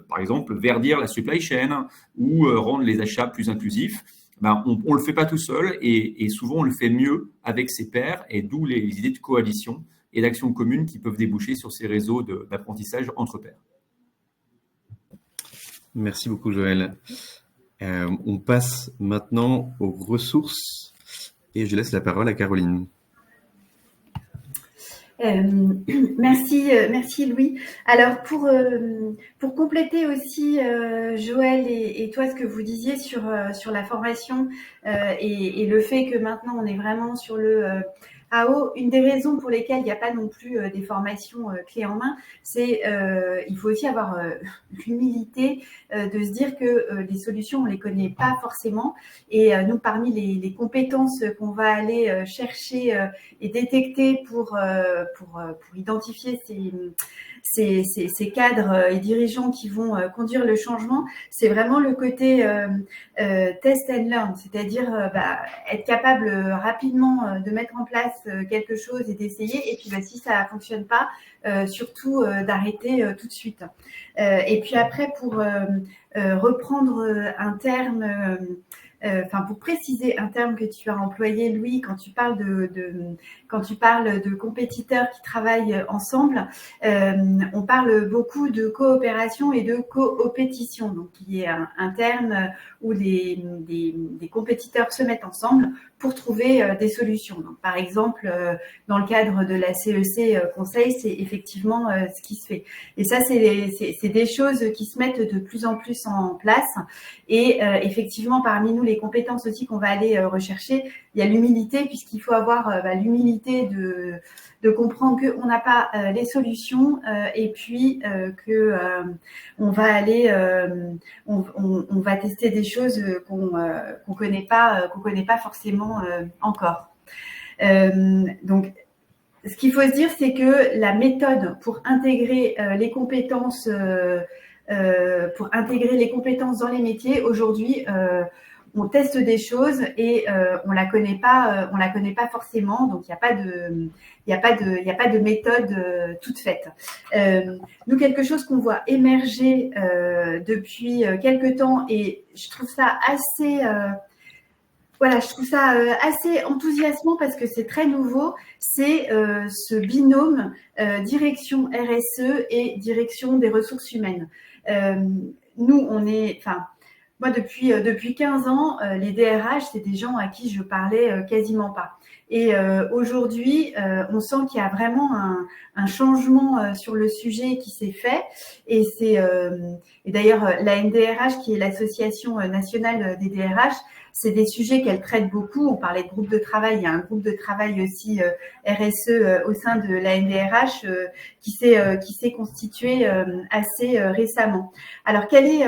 par exemple, verdir la supply chain ou rendre les achats plus inclusifs. On le fait pas tout seul et souvent on le fait mieux avec ses pairs, et d'où les idées de coalition et d'action commune qui peuvent déboucher sur ces réseaux d'apprentissage entre pairs. Merci beaucoup Joël. On passe maintenant aux ressources et je laisse la parole à Caroline. Merci Louis. Alors pour compléter aussi Joël et toi ce que vous disiez sur la formation et le fait que maintenant on est vraiment sur le AO, une des raisons pour lesquelles il n'y a pas non plus des formations clés en main, c'est il faut aussi avoir l'humilité de se dire que les solutions on les connaît pas forcément, et nous parmi les compétences qu'on va aller chercher et détecter pour identifier ces cadres et dirigeants qui vont conduire le changement, c'est vraiment le côté test and learn, c'est-à-dire être capable rapidement de mettre en place quelque chose et d'essayer, et puis si ça fonctionne pas, surtout d'arrêter tout de suite. Et puis après, pour reprendre un terme, pour préciser un terme que tu as employé, Louis, quand tu parles de compétiteurs qui travaillent ensemble, on parle beaucoup de coopération et de coopétition, donc qui est un terme où des compétiteurs se mettent ensemble pour trouver des solutions. Donc, par exemple, dans le cadre de la CEC Conseil, c'est effectivement ce qui se fait. Et ça, c'est des choses qui se mettent de plus en plus en place. Et effectivement, parmi nous, les compétences aussi qu'on va aller rechercher, il y a l'humilité, puisqu'il faut avoir l'humilité de comprendre qu'on n'a pas les solutions, et puis que on va aller, on va tester des choses qu'on connaît pas forcément encore. Donc, ce qu'il faut se dire, c'est que la méthode pour intégrer les compétences dans les métiers aujourd'hui, on teste des choses et on la connaît pas forcément, donc il n'y a pas de méthode toute faite. Nous, quelque chose qu'on voit émerger depuis quelque temps, et je trouve ça assez assez enthousiasmant parce que c'est très nouveau, c'est ce binôme direction RSE et direction des ressources humaines. Nous, moi, depuis 15 ans, les DRH, c'est des gens à qui je parlais quasiment pas. Et aujourd'hui, on sent qu'il y a vraiment un changement sur le sujet qui s'est fait. Et et d'ailleurs, la NDRH, qui est l'association nationale des DRH, c'est des sujets qu'elle traite beaucoup. On parlait de groupe de travail. Il y a un groupe de travail aussi RSE au sein de la NDRH qui s'est constitué assez récemment. Alors, quel est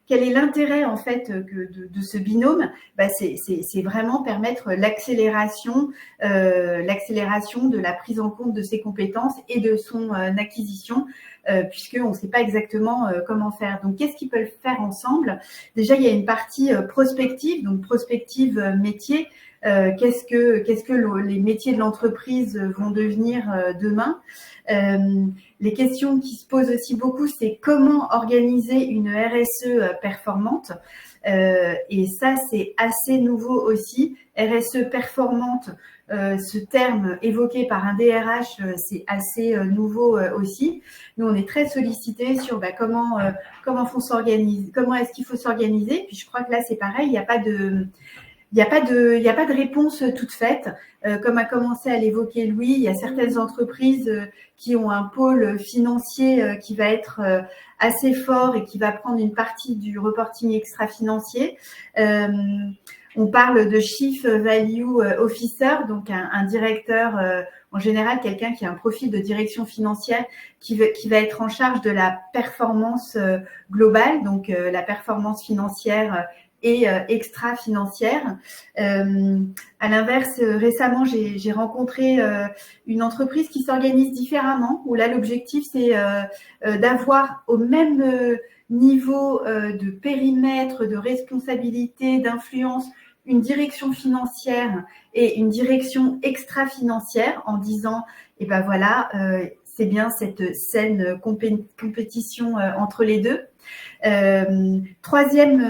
l'intérêt en fait de ce binôme? C'est vraiment permettre l'accélération de la prise en compte de ses compétences et de son acquisition, puisqu'on ne sait pas exactement comment faire. Donc, qu'est-ce qu'ils peuvent faire ensemble? Déjà, il y a une partie prospective, donc prospective métier. Qu'est-ce que les métiers de l'entreprise vont devenir demain? Les questions qui se posent aussi beaucoup, c'est comment organiser une RSE performante. Et ça, c'est assez nouveau aussi. RSE performante, ce terme évoqué par un DRH, c'est assez nouveau aussi. Nous, on est très sollicités sur comment est-ce qu'il faut s'organiser. Puis je crois que là, c'est pareil, il n'y a pas de réponse toute faite. Comme a commencé à l'évoquer Louis, il y a certaines entreprises qui ont un pôle financier qui va être assez fort et qui va prendre une partie du reporting extra-financier. On parle de Chief Value Officer, donc un directeur, en général quelqu'un qui a un profil de direction financière qui va être en charge de la performance globale, donc la performance financière et extra-financière. À l'inverse, récemment, j'ai rencontré une entreprise qui s'organise différemment, où là, l'objectif, c'est d'avoir au même niveau de périmètre, de responsabilité, d'influence, une direction financière et une direction extra-financière, en disant, voilà, c'est bien cette saine compétition entre les deux. Troisième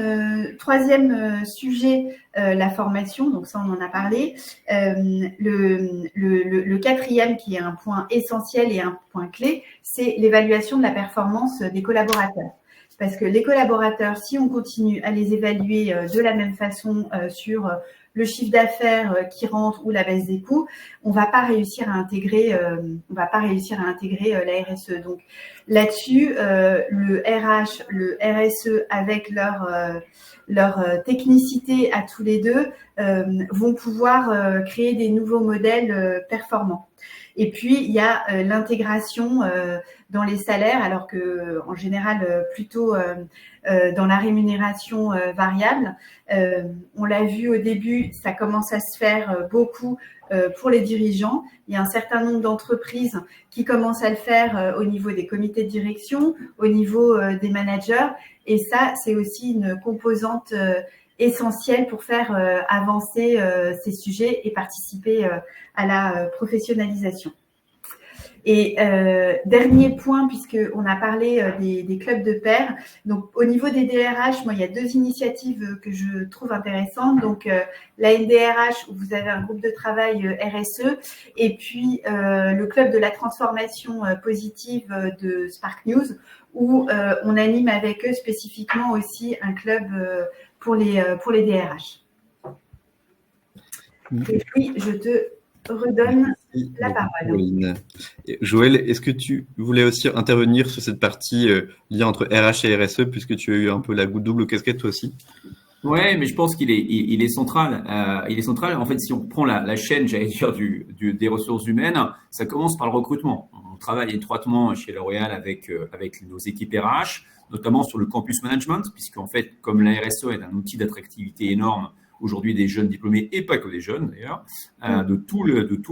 sujet, la formation, donc ça on en a parlé. Le quatrième, qui est un point essentiel et un point clé, c'est l'évaluation de la performance des collaborateurs. Parce que les collaborateurs, si on continue à les évaluer de la même façon sur le chiffre d'affaires qui rentre ou la baisse des coûts, on va pas réussir à intégrer la RSE. Donc là-dessus, le RH, le RSE, avec leur technicité à tous les deux, vont pouvoir créer des nouveaux modèles performants. Et puis, il y a l'intégration dans les salaires, alors que en général, plutôt dans la rémunération variable. On l'a vu au début, ça commence à se faire beaucoup pour les dirigeants. Il y a un certain nombre d'entreprises qui commencent à le faire au niveau des comités de direction, au niveau des managers. Et ça, c'est aussi une composante essentielle pour faire avancer ces sujets et participer à la professionnalisation. Et dernier point, puisqu'on a parlé des clubs de pairs. Donc, au niveau des DRH, moi, il y a deux initiatives que je trouve intéressantes. Donc, la NDRH, où vous avez un groupe de travail RSE, et puis le club de la transformation positive de Spark News, où on anime avec eux spécifiquement aussi un club pour les DRH. Et puis, je te redonne la parole. Joël, est-ce que tu voulais aussi intervenir sur cette partie lien entre RH et RSE, puisque tu as eu un peu la double casquette toi aussi? Ouais, mais je pense qu'il est central. Il est central. En fait, si on prend la chaîne, j'allais dire, des ressources humaines, ça commence par le recrutement. On travaille étroitement chez L'Oréal avec nos équipes RH, notamment sur le campus management, puisqu'en fait, comme la RSE est un outil d'attractivité énorme aujourd'hui des jeunes diplômés, et pas que des jeunes d'ailleurs, de tous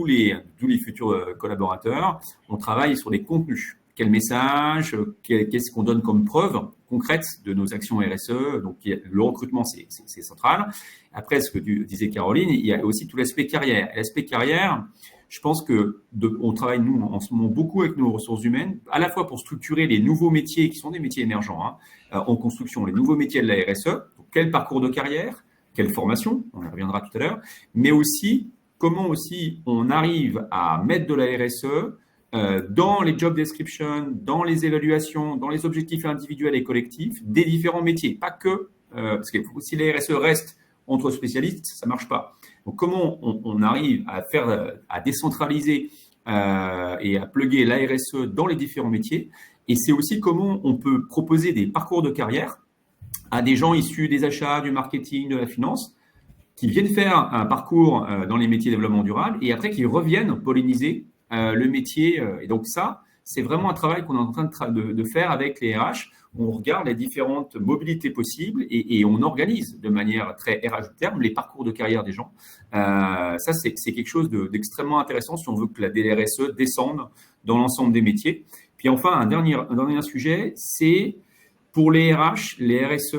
les futurs collaborateurs, on travaille sur les contenus. quel message, qu'est-ce qu'on donne comme preuve concrète de nos actions RSE. Donc, le recrutement, c'est central. Après, ce que disait Caroline, il y a aussi tout l'aspect carrière. L'aspect carrière, je pense que on travaille, nous, en ce moment, beaucoup avec nos ressources humaines, à la fois pour structurer les nouveaux métiers qui sont des métiers émergents en construction, les nouveaux métiers de la RSE. Donc, quel parcours de carrière, quelle formation, on y reviendra tout à l'heure, mais aussi comment aussi on arrive à mettre de la RSE dans les job descriptions, dans les évaluations, dans les objectifs individuels et collectifs des différents métiers. Pas que, parce que si la RSE reste entre spécialistes, ça ne marche pas. Donc, comment on arrive à décentraliser et à plugger la RSE dans les différents métiers. Et c'est aussi comment on peut proposer des parcours de carrière à des gens issus des achats, du marketing, de la finance, qui viennent faire un parcours dans les métiers de développement durable et après qui reviennent polliniser le métier. Et donc ça, c'est vraiment un travail qu'on est en train de faire avec les RH. On regarde les différentes mobilités possibles et on organise de manière très RH terme les parcours de carrière des gens. Ça, c'est quelque chose d'extrêmement intéressant si on veut que la DRSE descende dans l'ensemble des métiers. Puis enfin, un dernier sujet, c'est pour les RH, les RSE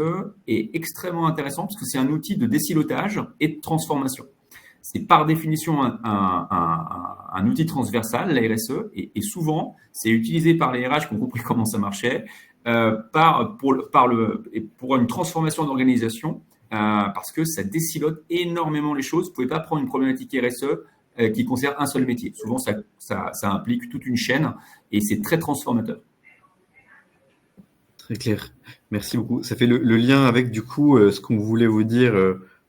est extrêmement intéressant parce que c'est un outil de désilotage et de transformation. C'est par définition un outil transversal, la RSE, et souvent, c'est utilisé par les RH qui ont compris comment ça marchait, pour une transformation d'organisation, parce que ça désilote énormément les choses. Vous ne pouvez pas prendre une problématique RSE qui concerne un seul métier. Souvent, ça implique toute une chaîne et c'est très transformateur. Très clair. Merci beaucoup. Ça fait le lien avec, du coup, ce qu'on voulait vous dire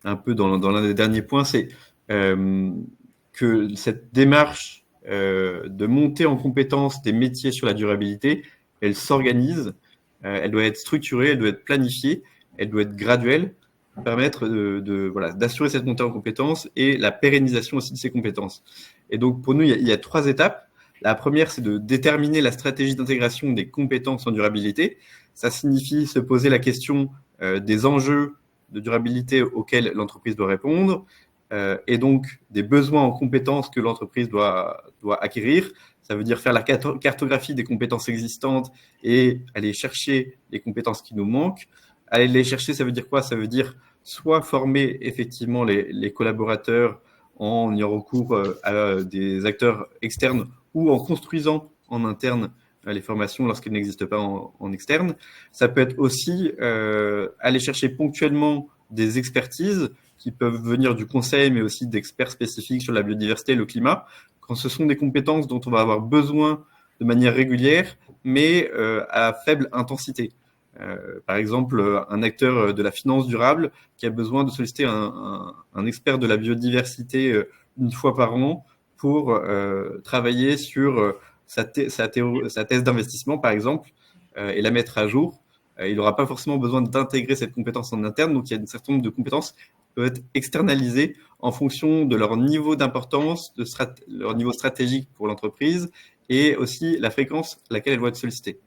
un peu dans l'un des derniers points, c'est que cette démarche de monter en compétence des métiers sur la durabilité, elle s'organise, elle doit être structurée, elle doit être planifiée, elle doit être graduelle, pour permettre d'assurer cette montée en compétences et la pérennisation aussi de ces compétences. Et donc, pour nous, il y a 3 étapes. La première, c'est de déterminer la stratégie d'intégration des compétences en durabilité. Ça signifie se poser la question des enjeux de durabilité auxquels l'entreprise doit répondre et donc des besoins en compétences que l'entreprise doit acquérir. Ça veut dire faire la cartographie des compétences existantes et aller chercher les compétences qui nous manquent. Aller les chercher, ça veut dire quoi? Ça veut dire soit former effectivement les collaborateurs en ayant recours à des acteurs externes ou en construisant en interne les formations lorsqu'elles n'existent pas en externe. Ça peut être aussi aller chercher ponctuellement des expertises qui peuvent venir du conseil, mais aussi d'experts spécifiques sur la biodiversité et le climat, quand ce sont des compétences dont on va avoir besoin de manière régulière, mais à faible intensité. Par exemple, un acteur de la finance durable qui a besoin de solliciter un expert de la biodiversité une fois par an pour travailler sur sa thèse d'investissement, par exemple, et la mettre à jour. Il n'aura pas forcément besoin d'intégrer cette compétence en interne. Donc, il y a un certain nombre de compétences qui peuvent être externalisées en fonction de leur niveau d'importance, de leur niveau stratégique pour l'entreprise et aussi la fréquence à laquelle elle doit être sollicitée.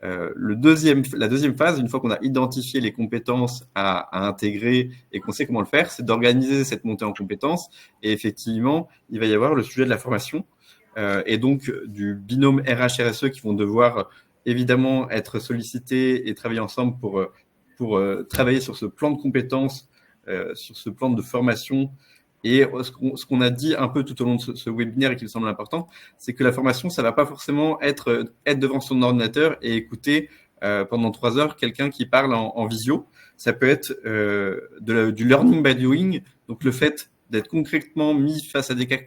La deuxième phase, une fois qu'on a identifié les compétences à intégrer et qu'on sait comment le faire, c'est d'organiser cette montée en compétences. Et effectivement, il va y avoir le sujet de la formation et donc du binôme RH-RSE qui vont devoir évidemment être sollicités et travailler ensemble pour travailler sur ce plan de compétences, sur ce plan de formation. Et ce qu'on a dit un peu tout au long de ce webinaire et qui me semble important, c'est que la formation, ça ne va pas forcément être devant son ordinateur et écouter pendant 3 heures quelqu'un qui parle en visio. Ça peut être du learning by doing, donc le fait d'être concrètement mis face à des cas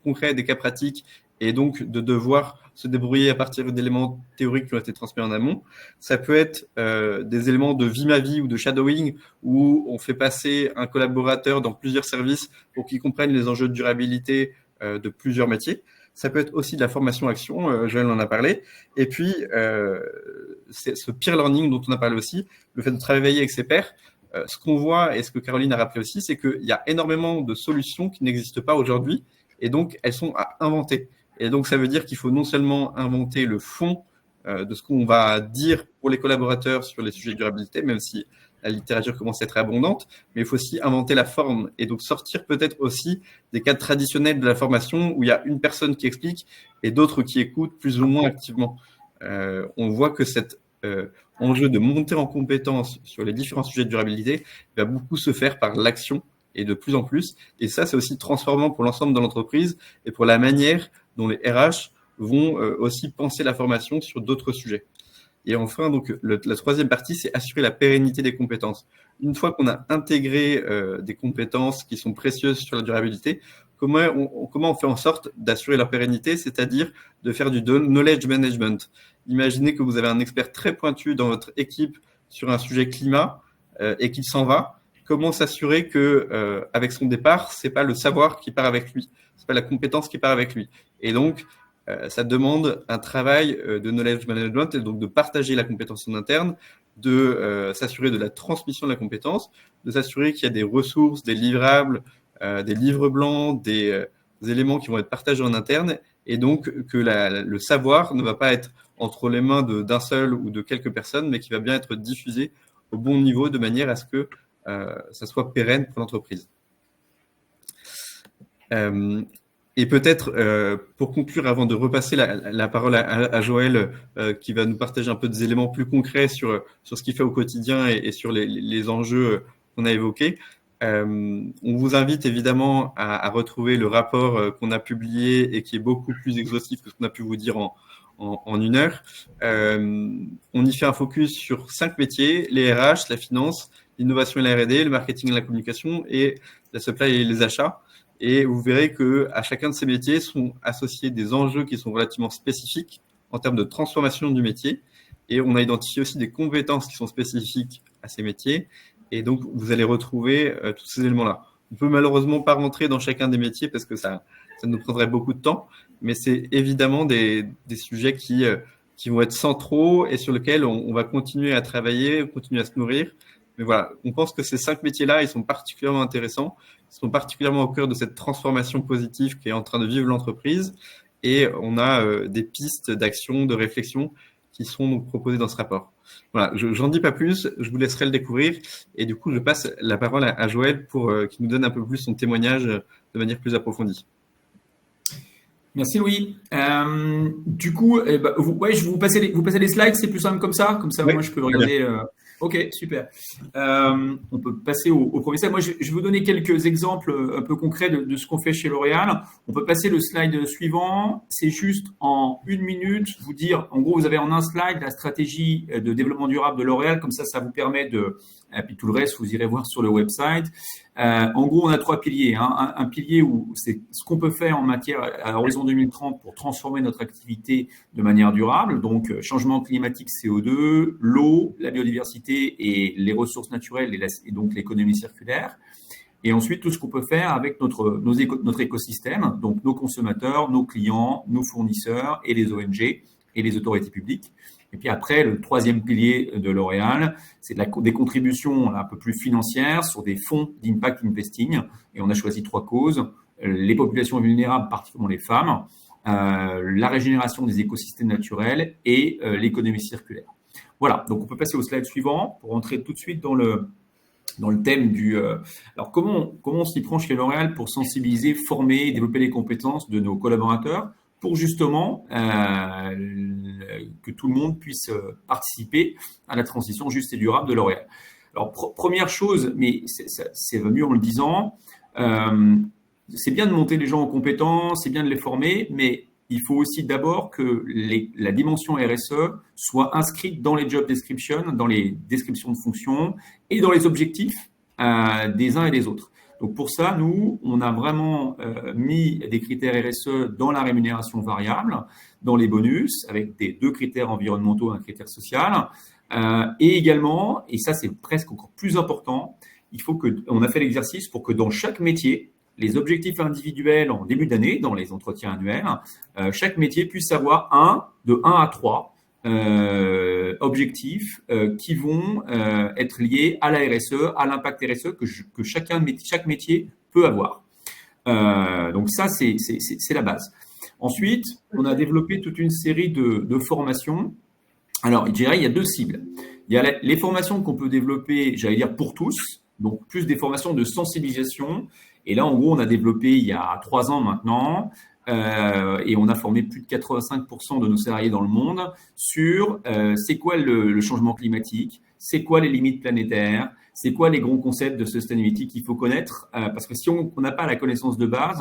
concrets, des cas pratiques, et donc de devoir se débrouiller à partir d'éléments théoriques qui ont été transmis en amont. Ça peut être des éléments de vie ma vie ou de shadowing où on fait passer un collaborateur dans plusieurs services pour qu'il comprenne les enjeux de durabilité de plusieurs métiers. Ça peut être aussi de la formation-action, Joël en a parlé. Et puis, c'est ce peer learning dont on a parlé aussi, le fait de travailler avec ses pairs. Ce qu'on voit, et ce que Caroline a rappelé aussi, c'est qu'il y a énormément de solutions qui n'existent pas aujourd'hui, et donc elles sont à inventer. Et donc, ça veut dire qu'il faut non seulement inventer le fond de ce qu'on va dire pour les collaborateurs sur les sujets de durabilité, même si la littérature commence à être abondante, mais il faut aussi inventer la forme et donc sortir peut-être aussi des cadres traditionnels de la formation où il y a une personne qui explique et d'autres qui écoutent plus ou moins activement. on voit que cet enjeu de monter en compétence sur les différents sujets de durabilité va beaucoup se faire par l'action et de plus en plus. Et ça, c'est aussi transformant pour l'ensemble de l'entreprise et pour la manière dont les RH vont aussi penser la formation sur d'autres sujets. Et enfin, donc, la troisième partie, c'est assurer la pérennité des compétences. Une fois qu'on a intégré des compétences qui sont précieuses sur la durabilité, comment on fait en sorte d'assurer leur pérennité, c'est-à-dire de faire du knowledge management. Imaginez que vous avez un expert très pointu dans votre équipe sur un sujet climat et qu'il s'en va. Comment s'assurer que avec son départ, c'est pas le savoir qui part avec lui, c'est pas la compétence qui part avec lui. Et donc, ça demande un travail de knowledge management et donc de partager la compétence en interne, de s'assurer de la transmission de la compétence, de s'assurer qu'il y a des ressources, des livrables, des livres blancs, des éléments qui vont être partagés en interne, et donc que le savoir ne va pas être entre les mains d'un seul ou de quelques personnes, mais qui va bien être diffusé au bon niveau de manière à ce que ça soit pérenne pour l'entreprise. Et peut-être, pour conclure, avant de repasser la parole à Joël, qui va nous partager un peu des éléments plus concrets sur ce qu'il fait au quotidien et sur les enjeux qu'on a évoqués, on vous invite évidemment à retrouver le rapport qu'on a publié et qui est beaucoup plus exhaustif que ce qu'on a pu vous dire en une heure. On y fait un focus sur 5 métiers, les RH, la finance, l'innovation et la R&D, le marketing et la communication et la supply et les achats. Et vous verrez qu'à chacun de ces métiers sont associés des enjeux qui sont relativement spécifiques en termes de transformation du métier. Et on a identifié aussi des compétences qui sont spécifiques à ces métiers. Et donc, vous allez retrouver tous ces éléments-là. On peut malheureusement pas rentrer dans chacun des métiers parce que ça nous prendrait beaucoup de temps. Mais c'est évidemment des sujets qui vont être centraux et sur lesquels on va continuer à travailler, continuer à se nourrir. Mais voilà, on pense que ces 5 métiers-là, ils sont particulièrement intéressants. Ils sont particulièrement au cœur de cette transformation positive qui est en train de vivre l'entreprise. Et on a des pistes d'action, de réflexion qui sont donc proposées dans ce rapport. Voilà, j'en dis pas plus, je vous laisserai le découvrir. Et du coup, je passe la parole à Joël pour qu'il nous donne un peu plus son témoignage de manière plus approfondie. Merci Louis. Du coup, je vais vous passer les slides, c'est plus simple comme ça. Comme ça, oui, moi, je peux regarder. Ok, super. On peut passer au premier slide. Moi, je vais vous donner quelques exemples un peu concrets de ce qu'on fait chez L'Oréal. On peut passer le slide suivant. C'est juste en 1 minute vous dire, en gros, vous avez en un slide la stratégie de développement durable de L'Oréal. Comme ça vous permet et puis tout le reste, vous irez voir sur le website. En gros, on a 3 piliers. Hein. Un pilier où c'est ce qu'on peut faire en matière à l'horizon 2030 pour transformer notre activité de manière durable. Donc, changement climatique, CO2, l'eau, la biodiversité et les ressources naturelles et donc l'économie circulaire. Et ensuite, tout ce qu'on peut faire avec notre écosystème, donc nos consommateurs, nos clients, nos fournisseurs et les ONG et les autorités publiques. Et puis après, le 3e pilier de L'Oréal, c'est des contributions un peu plus financières sur des fonds d'impact investing. Et on a choisi 3 causes, les populations vulnérables, particulièrement les femmes, la régénération des écosystèmes naturels et l'économie circulaire. Voilà, donc on peut passer au slide suivant pour entrer tout de suite dans le thème du… Alors, comment on s'y prend chez L'Oréal pour sensibiliser, former et développer les compétences de nos collaborateurs pour justement que tout le monde puisse participer à la transition juste et durable de L'Oréal. Alors, première chose, mais c'est mieux en le disant, c'est bien de monter les gens en compétences, c'est bien de les former, mais il faut aussi d'abord que la dimension RSE soit inscrite dans les job descriptions, dans les descriptions de fonctions et dans les objectifs des uns et des autres. Donc pour ça, nous, on a vraiment mis des critères RSE dans la rémunération variable, dans les bonus, avec des 2 critères environnementaux et un critère social. Et également, et ça c'est presque encore plus important, on a fait l'exercice pour que dans chaque métier, les objectifs individuels en début d'année, dans les entretiens annuels, chaque métier puisse avoir de 1 à 3 objectifs qui vont être liés à la RSE, à l'impact RSE que chaque métier peut avoir. Donc ça, c'est la base. Ensuite, on a développé toute une série de formations. Alors, je dirais, il y a 2 cibles. Il y a les formations qu'on peut développer, j'allais dire, pour tous, donc plus des formations de sensibilisation. Et là, en gros, on a développé il y a 3 ans maintenant et on a formé plus de 85% de nos salariés dans le monde sur c'est quoi le changement climatique, c'est quoi les limites planétaires, c'est quoi les grands concepts de sustainability qu'il faut connaître, parce que si on n'a pas la connaissance de base,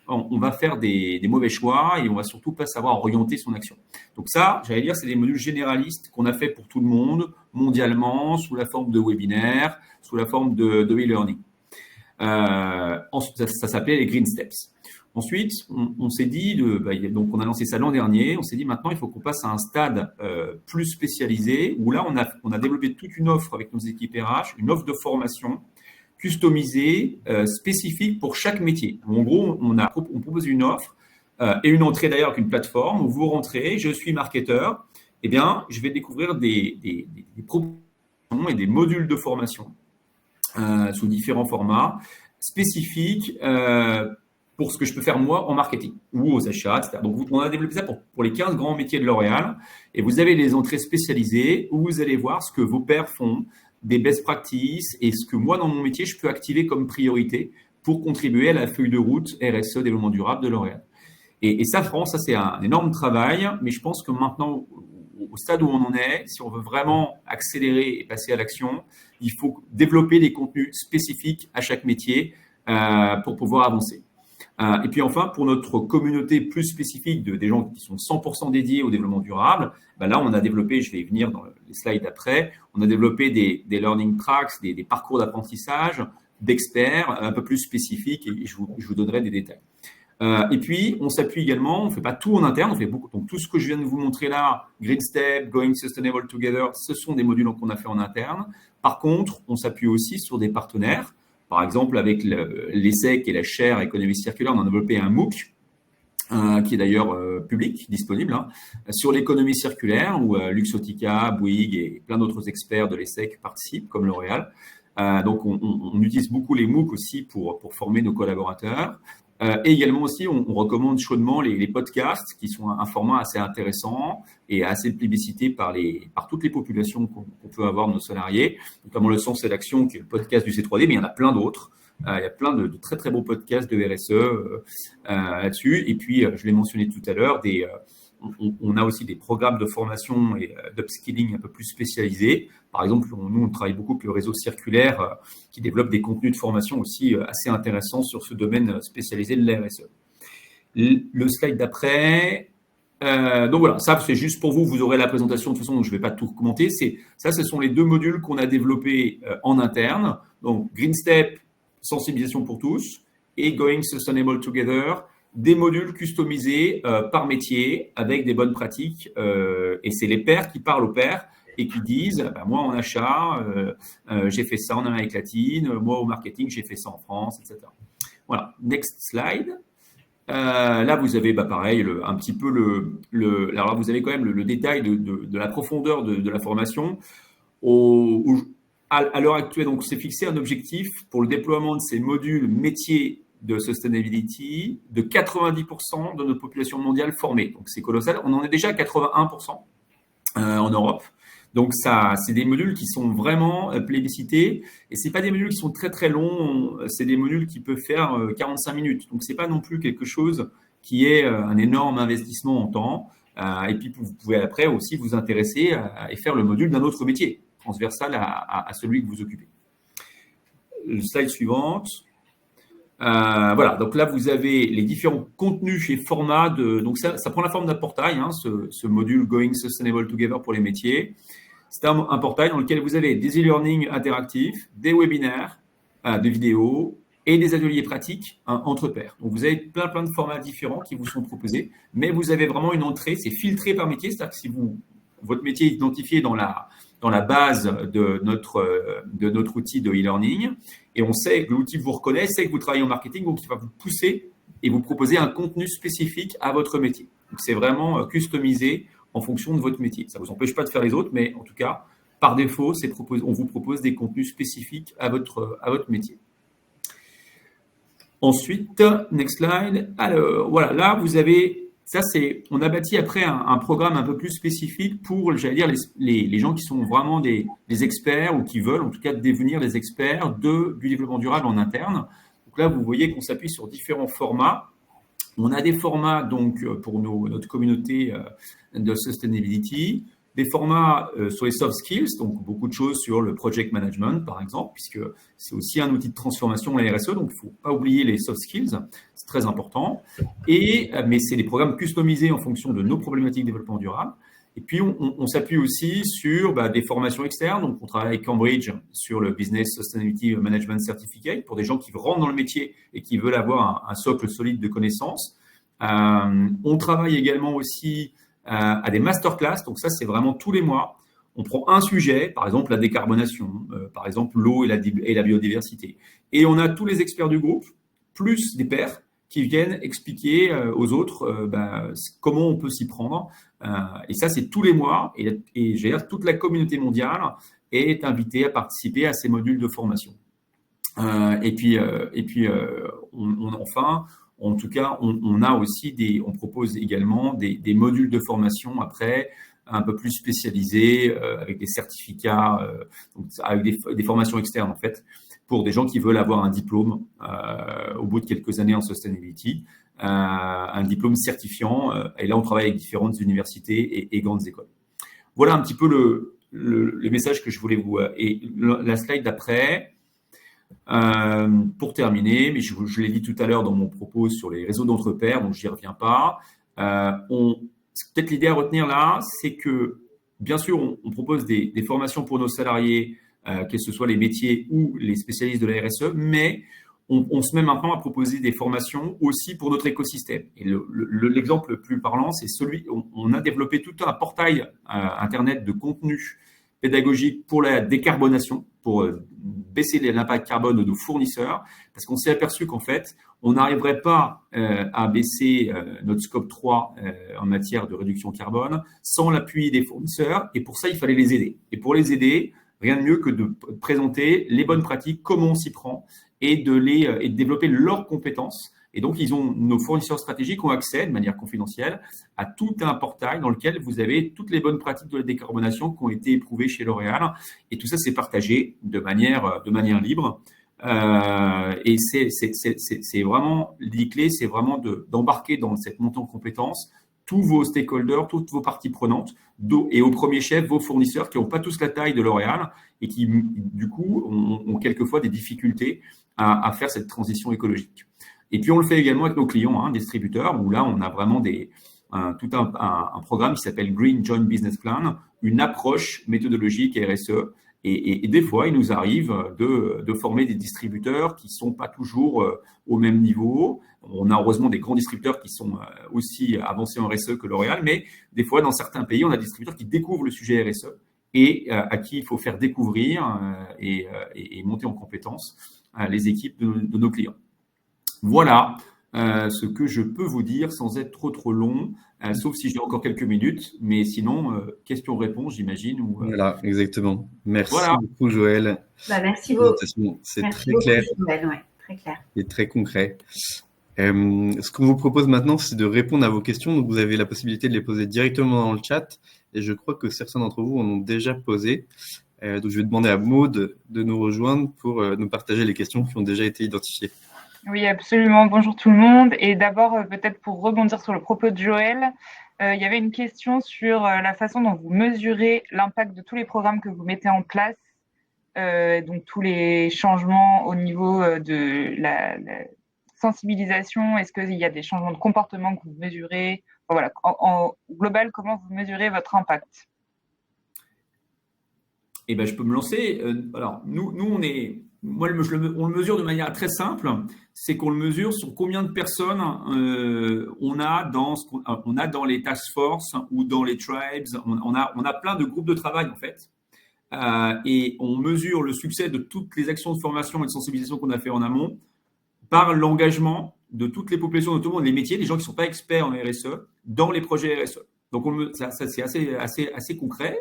on va faire des mauvais choix et on va surtout pas savoir orienter son action. Donc ça, j'allais dire, c'est des modules généralistes qu'on a fait pour tout le monde, mondialement, sous la forme de webinaires, sous la forme de e-learning. Ça s'appelait les Green Steps. Ensuite, on s'est dit, donc on a lancé ça l'an dernier, on s'est dit maintenant il faut qu'on passe à un stade plus spécialisé où là on a développé toute une offre avec nos équipes RH, une offre de formation customisée, spécifique pour chaque métier. En gros, on propose une offre et une entrée d'ailleurs avec une plateforme où vous rentrez, je suis marketeur, eh bien je vais découvrir des propositions et des modules de formation sous différents formats spécifiques pour ce que je peux faire moi en marketing ou aux achats, etc. Donc, on a développé ça pour les 15 grands métiers de L'Oréal et vous avez des entrées spécialisées où vous allez voir ce que vos pairs font, des best practices et ce que moi, dans mon métier, je peux activer comme priorité pour contribuer à la feuille de route RSE développement durable de L'Oréal. Et ça, France, ça c'est un énorme travail, mais je pense que maintenant, au stade où on en est, si on veut vraiment accélérer et passer à l'action, il faut développer des contenus spécifiques à chaque métier pour pouvoir avancer. Et puis enfin, pour notre communauté plus spécifique des gens qui sont 100% dédiés au développement durable, là, on a développé, je vais y venir dans les slides après, on a développé des learning tracks, des parcours d'apprentissage d'experts un peu plus spécifiques et je vous donnerai des détails. Et puis, on s'appuie également, on ne fait pas tout en interne, on fait beaucoup. Donc, tout ce que je viens de vous montrer là, Green Step, Going Sustainable Together, ce sont des modules qu'on a fait en interne. Par contre, on s'appuie aussi sur des partenaires. Par exemple, avec l'ESSEC et la chaire économie circulaire, on a développé un MOOC qui est d'ailleurs public, disponible, sur l'économie circulaire où Luxottica, Bouygues et plein d'autres experts de l'ESSEC participent, comme L'Oréal. Donc, on utilise beaucoup les MOOC aussi pour former nos collaborateurs. Et également aussi, on recommande chaudement les podcasts qui sont un format assez intéressant et assez plébiscité par toutes les populations qu'on peut avoir de nos salariés, notamment le Sens et l'Action qui est le podcast du C3D, mais il y en a plein d'autres. Il y a plein de très très beaux podcasts de RSE là-dessus. Et puis, je l'ai mentionné tout à l'heure, on a aussi des programmes de formation et d'upskilling un peu plus spécialisés. Par exemple, nous, on travaille beaucoup avec le réseau circulaire qui développe des contenus de formation aussi assez intéressants sur ce domaine spécialisé de la RSE. Le slide d'après. Donc voilà, ça c'est juste pour vous. Vous aurez la présentation de toute façon, donc je ne vais pas tout commenter. Ce sont les deux modules qu'on a développés en interne. Donc Green Step, sensibilisation pour tous, et Going Sustainable Together, des modules customisés par métier avec des bonnes pratiques. Et c'est les pairs qui parlent aux pairs et qui disent moi en achat, j'ai fait ça en Amérique latine, moi au marketing, j'ai fait ça en France, etc. Voilà, next slide. Là, vous avez pareil, un petit peu alors là, vous avez quand même le détail de la profondeur de la formation. À l'heure actuelle, donc, c'est fixé un objectif pour le déploiement de ces modules métiers de sustainability de 90% de notre population mondiale formée. Donc, c'est colossal. On en est déjà à 81% en Europe. Donc, c'est des modules qui sont vraiment plébiscités. Et c'est pas des modules qui sont très, très longs. C'est des modules qui peuvent faire 45 minutes. Donc, c'est pas non plus quelque chose qui est un énorme investissement en temps. Et puis, vous pouvez après aussi vous intéresser et faire le module d'un autre métier, transversal à celui que vous occupez. Le slide suivante. Voilà, donc là, vous avez les différents contenus et formats. Donc, ça prend la forme d'un portail, ce module Going Sustainable Together pour les métiers. C'est un portail dans lequel vous avez des e-learning interactifs, des webinaires, des vidéos et des ateliers pratiques entre pairs. Donc, vous avez plein de formats différents qui vous sont proposés, mais vous avez vraiment une entrée, c'est filtré par métier, c'est-à-dire que si votre métier est identifié dans la base de notre outil de e-learning, et on sait que l'outil vous reconnaît, sait que vous travaillez en marketing, donc il va vous pousser et vous proposer un contenu spécifique à votre métier. Donc, c'est vraiment customisé en fonction de votre métier. Ça ne vous empêche pas de faire les autres, mais en tout cas, par défaut, on vous propose des contenus spécifiques à votre métier. Ensuite, next slide. Alors, voilà, là, vous avez... on a bâti après un programme un peu plus spécifique pour, j'allais dire, les gens qui sont vraiment des experts ou qui veulent, en tout cas, devenir des experts du développement durable en interne. Donc là, vous voyez qu'on s'appuie sur différents formats On a des formats donc pour notre communauté de sustainability, des formats sur les soft skills, donc beaucoup de choses sur le project management par exemple, puisque c'est aussi un outil de transformation la RSE, donc il ne faut pas oublier les soft skills, c'est très important. Mais c'est des programmes customisés en fonction de nos problématiques de développement durable. Et puis, on s'appuie aussi sur des formations externes. Donc, on travaille avec Cambridge sur le Business Sustainability Management Certificate pour des gens qui rentrent dans le métier et qui veulent avoir un socle solide de connaissances. On travaille également aussi à des masterclass. Donc, ça, c'est vraiment tous les mois. On prend un sujet, par exemple la décarbonation, par exemple l'eau et la biodiversité. Et on a tous les experts du groupe, plus des pairs, qui viennent expliquer aux autres comment on peut s'y prendre. Et ça, c'est tous les mois. Et j'ai dire, toute la communauté mondiale est invitée à participer à ces modules de formation. Enfin, en tout cas, on a aussi on propose également des modules de formation après, un peu plus spécialisés, avec des certificats, donc avec des formations externes en fait, pour des gens qui veulent avoir un diplôme au bout de quelques années en sustainability, un diplôme certifiant. Et là, on travaille avec différentes universités et grandes écoles. Voilà un petit peu le message que je voulais vous... Et la slide d'après, pour terminer, mais je l'ai dit tout à l'heure dans mon propos sur les réseaux d'entre pairs, donc je n'y reviens pas. Peut-être l'idée à retenir là, c'est que, bien sûr, on propose des formations pour nos salariés, que ce soit les métiers ou les spécialistes de la RSE, mais on se met maintenant à proposer des formations aussi pour notre écosystème. Et l'exemple le plus parlant, c'est on a développé tout un portail Internet de contenu pédagogique pour la décarbonation, pour baisser l'impact carbone de nos fournisseurs, parce qu'on s'est aperçu qu'en fait, on n'arriverait pas à baisser notre scope 3 en matière de réduction carbone sans l'appui des fournisseurs, et pour ça, il fallait les aider. Et pour les aider, rien de mieux que de présenter les bonnes pratiques, comment on s'y prend, et de développer leurs compétences. Et donc, nos fournisseurs stratégiques ont accès de manière confidentielle à tout un portail dans lequel vous avez toutes les bonnes pratiques de la décarbonation qui ont été éprouvées chez L'Oréal. Et tout ça, c'est partagé de manière libre. Et c'est vraiment l'idée clé, c'est vraiment d'embarquer dans cette montée en compétences tous vos stakeholders, toutes vos parties prenantes, et au premier chef, vos fournisseurs qui n'ont pas tous la taille de L'Oréal et qui, du coup, ont quelquefois des difficultés à faire cette transition écologique. Et puis, on le fait également avec nos clients, distributeurs, où là, on a vraiment tout un programme qui s'appelle Green Joint Business Plan, une approche méthodologique RSE. Et des fois, il nous arrive de former des distributeurs qui ne sont pas toujours au même niveau. On a heureusement des grands distributeurs qui sont aussi avancés en RSE que L'Oréal, mais des fois, dans certains pays, on a des distributeurs qui découvrent le sujet RSE et à qui il faut faire découvrir et monter en compétence les équipes de nos clients. Voilà ce que je peux vous dire sans être trop long, sauf si j'ai encore quelques minutes, mais sinon, questions-réponses, j'imagine. Voilà, exactement. Merci voilà. beaucoup, Joël. Merci beaucoup. C'est très clair. Joël, ouais, très clair. Et très concret. Ce qu'on vous propose maintenant, c'est de répondre à vos questions. Donc, vous avez la possibilité de les poser directement dans le chat. Et je crois que certains d'entre vous en ont déjà posé. Donc, je vais demander à Maude de nous rejoindre pour nous partager les questions qui ont déjà été identifiées. Oui, absolument. Bonjour tout le monde. Et d'abord, peut-être pour rebondir sur le propos de Joël, il y avait une question sur la façon dont vous mesurez l'impact de tous les programmes que vous mettez en place, donc tous les changements au niveau de la sensibilisation. Est-ce qu'il y a des changements de comportement que vous mesurez? Voilà, en global, comment vous mesurez votre impact? Eh ben, je peux me lancer. Alors, nous on est... Moi, on le mesure de manière très simple, c'est qu'on le mesure sur combien de personnes on a dans les task force ou dans les tribes. On a plein de groupes de travail en fait, et on mesure le succès de toutes les actions de formation et de sensibilisation qu'on a fait en amont par l'engagement de toutes les populations, de tout le monde, les métiers, les gens qui ne sont pas experts en RSE, dans les projets RSE. Donc, ça c'est assez concret.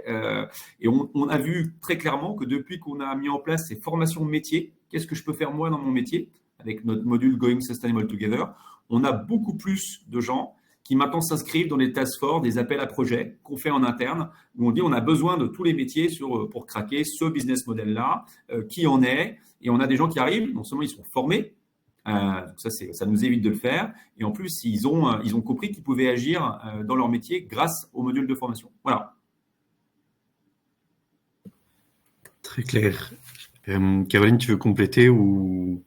Et on a vu très clairement que depuis qu'on a mis en place ces formations métiers, qu'est-ce que je peux faire moi dans mon métier, avec notre module Going Sustainable Together, on a beaucoup plus de gens qui maintenant s'inscrivent dans les task force, des appels à projets qu'on fait en interne, où on dit on a besoin de tous les métiers pour craquer ce business model-là, qui en est. Et on a des gens qui arrivent, non seulement ils sont formés, Ça nous évite de le faire. Et en plus, ils ont compris qu'ils pouvaient agir dans leur métier grâce au module de formation. Voilà. Très clair. Caroline, tu veux compléter ou...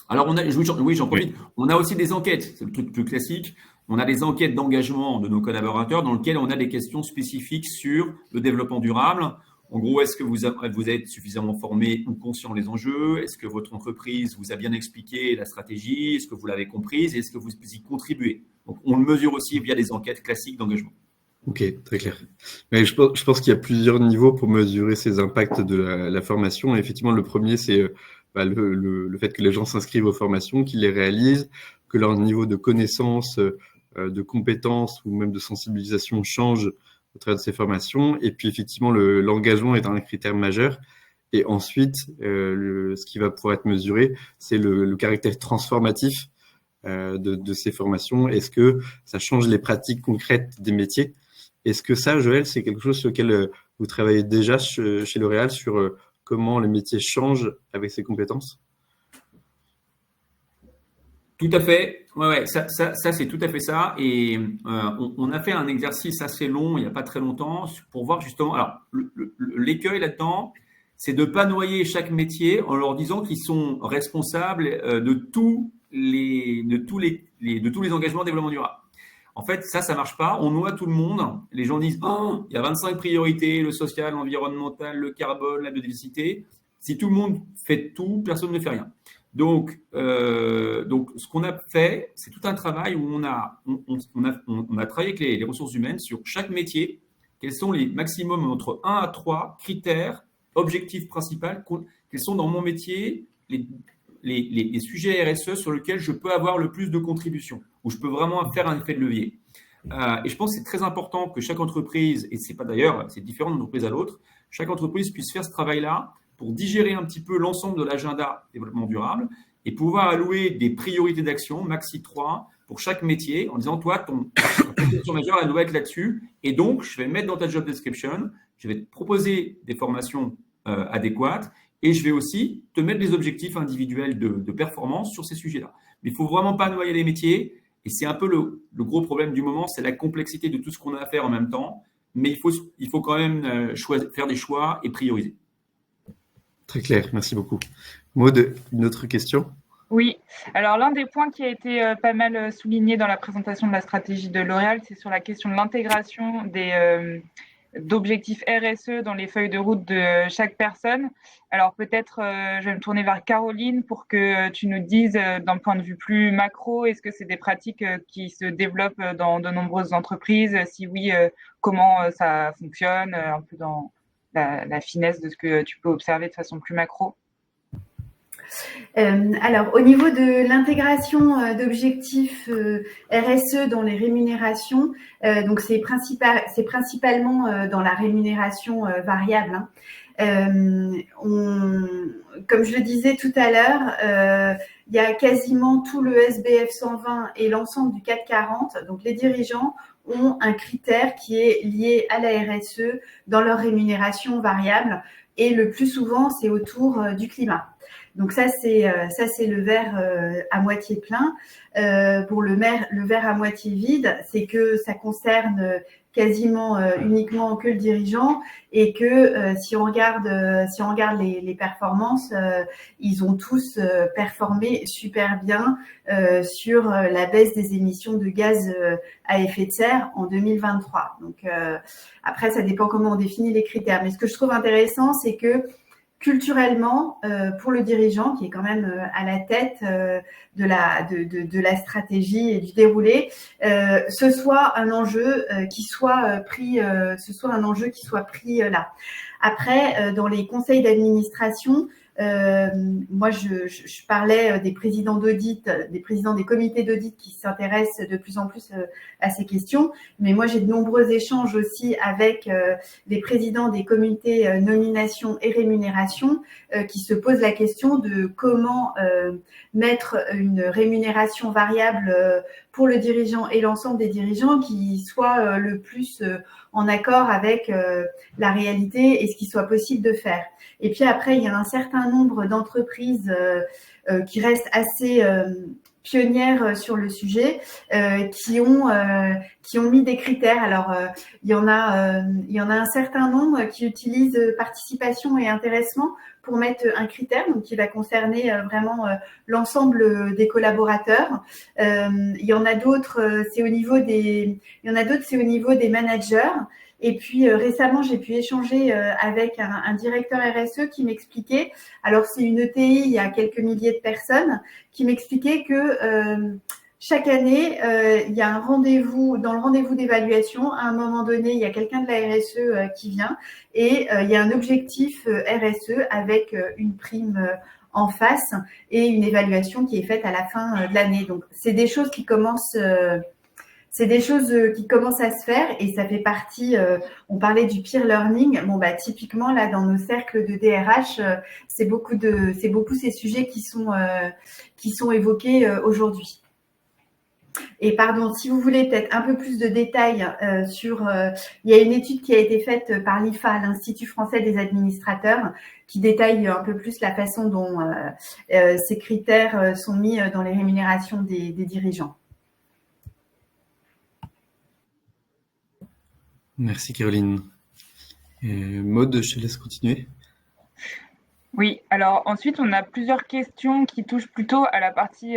Alors, oui, j'en profite. Oui. On a aussi des enquêtes, c'est le truc plus classique. On a des enquêtes d'engagement de nos collaborateurs dans lesquelles on a des questions spécifiques sur le développement durable. En gros, est-ce que vous êtes suffisamment formé ou conscient des enjeux? Est-ce que votre entreprise vous a bien expliqué la stratégie? Est-ce que vous l'avez comprise? Est-ce que vous y contribuez? Donc, on le mesure aussi via des enquêtes classiques d'engagement. Ok, très clair. Mais je pense qu'il y a plusieurs niveaux pour mesurer ces impacts de la formation. Et effectivement, le premier, c'est le fait que les gens s'inscrivent aux formations, qu'ils les réalisent, que leur niveau de connaissance, de compétences ou même de sensibilisation change au travers de ces formations. Et puis, effectivement, l'engagement est un critère majeur. Et ensuite, ce qui va pouvoir être mesuré, c'est le caractère transformatif de ces formations. Est-ce que ça change les pratiques concrètes des métiers? Est-ce que ça, Joël, c'est quelque chose sur lequel vous travaillez déjà chez L'Oréal sur comment les métiers changent avec ces compétences? Tout à fait. Ouais, ça c'est tout à fait ça. Et on a fait un exercice assez long, il n'y a pas très longtemps, pour voir justement. Alors, l'écueil là-dedans, c'est de ne pas noyer chaque métier en leur disant qu'ils sont responsables de tous les engagements de développement durable. En fait, ça marche pas. On noie tout le monde. Les gens disent, oh, il y a 25 priorités, le social, l'environnemental, le carbone, la biodiversité. Si tout le monde fait tout, personne ne fait rien. Donc, ce qu'on a fait, c'est tout un travail où on a travaillé avec les ressources humaines sur chaque métier. Quels sont les maximums entre 1 à 3 critères, objectifs principaux, quels sont dans mon métier les sujets RSE sur lesquels je peux avoir le plus de contributions, où je peux vraiment faire un effet de levier. Et je pense que c'est très important que chaque entreprise, et c'est pas d'ailleurs, c'est différent d'une entreprise à l'autre, chaque entreprise puisse faire ce travail-là pour digérer un petit peu l'ensemble de l'agenda développement durable et pouvoir allouer des priorités d'action, maxi 3, pour chaque métier, en disant, toi, ton question majeure, elle doit être là-dessus, et donc, je vais mettre dans ta job description, je vais te proposer des formations adéquates, et je vais aussi te mettre des objectifs individuels de performance sur ces sujets-là. Mais il ne faut vraiment pas noyer les métiers. Et c'est un peu le gros problème du moment, c'est la complexité de tout ce qu'on a à faire en même temps. Mais il faut quand même faire des choix et prioriser. Très clair, merci beaucoup. Maud, une autre question? Oui, alors l'un des points qui a été pas mal souligné dans la présentation de la stratégie de L'Oréal, c'est sur la question de l'intégration d'objectifs RSE dans les feuilles de route de chaque personne. Alors peut-être je vais me tourner vers Caroline pour que tu nous dises d'un point de vue plus macro, est-ce que c'est des pratiques qui se développent dans de nombreuses entreprises? Si oui, comment ça fonctionne, un peu dans la finesse de ce que tu peux observer de façon plus macro? Alors, au niveau de l'intégration d'objectifs RSE dans les rémunérations, donc c'est principalement dans la rémunération variable. Hein. Comme je le disais tout à l'heure, il y a quasiment tout le SBF 120 et l'ensemble du CAC 40. Donc, les dirigeants ont un critère qui est lié à la RSE dans leur rémunération variable. Et le plus souvent, c'est autour du climat. Donc ça c'est le verre à moitié plein. Pour le verre à moitié vide, c'est que ça concerne quasiment uniquement que le dirigeant et que si on regarde les performances, ils ont tous performé super bien sur la baisse des émissions de gaz à effet de serre en 2023. Donc après ça dépend comment on définit les critères, mais ce que je trouve intéressant, c'est que culturellement, pour le dirigeant qui est quand même à la tête de la stratégie et du déroulé, ce soit un enjeu qui soit pris là. Après, dans les conseils d'administration, moi, je parlais des présidents d'audit, des présidents des comités d'audit qui s'intéressent de plus en plus à ces questions. Mais moi, j'ai de nombreux échanges aussi avec les présidents des comités nomination et rémunération qui se posent la question de comment mettre une rémunération variable pour le dirigeant et l'ensemble des dirigeants qui soit le plus en accord avec la réalité et ce qui soit possible de faire. Et puis après, il y a un certain nombre d'entreprises qui restent assez pionnières sur le sujet, qui ont mis des critères. Alors, il y en a un certain nombre qui utilisent participation et intéressement pour mettre un critère, donc qui va concerner vraiment l'ensemble des collaborateurs. Il y en a d'autres, c'est au niveau des managers. Et puis récemment, j'ai pu échanger avec un directeur RSE qui m'expliquait, alors c'est une ETI, il y a quelques milliers de personnes, qui m'expliquait que chaque année, il y a un rendez-vous, dans le rendez-vous d'évaluation, à un moment donné, il y a quelqu'un de la RSE qui vient et il y a un objectif RSE avec une prime en face et une évaluation qui est faite à la fin de l'année. Donc, c'est des choses qui commencent... C'est des choses qui commencent à se faire et ça fait partie, on parlait du peer learning. Bon, bah, typiquement, là, dans nos cercles de DRH, c'est beaucoup ces sujets qui sont évoqués aujourd'hui. Et pardon, si vous voulez peut-être un peu plus de détails il y a une étude qui a été faite par l'IFA, l'Institut français des administrateurs, qui détaille un peu plus la façon dont ces critères sont mis dans les rémunérations des dirigeants. Merci Caroline. Maud, je te laisse continuer. Oui, alors ensuite, on a plusieurs questions qui touchent plutôt à la partie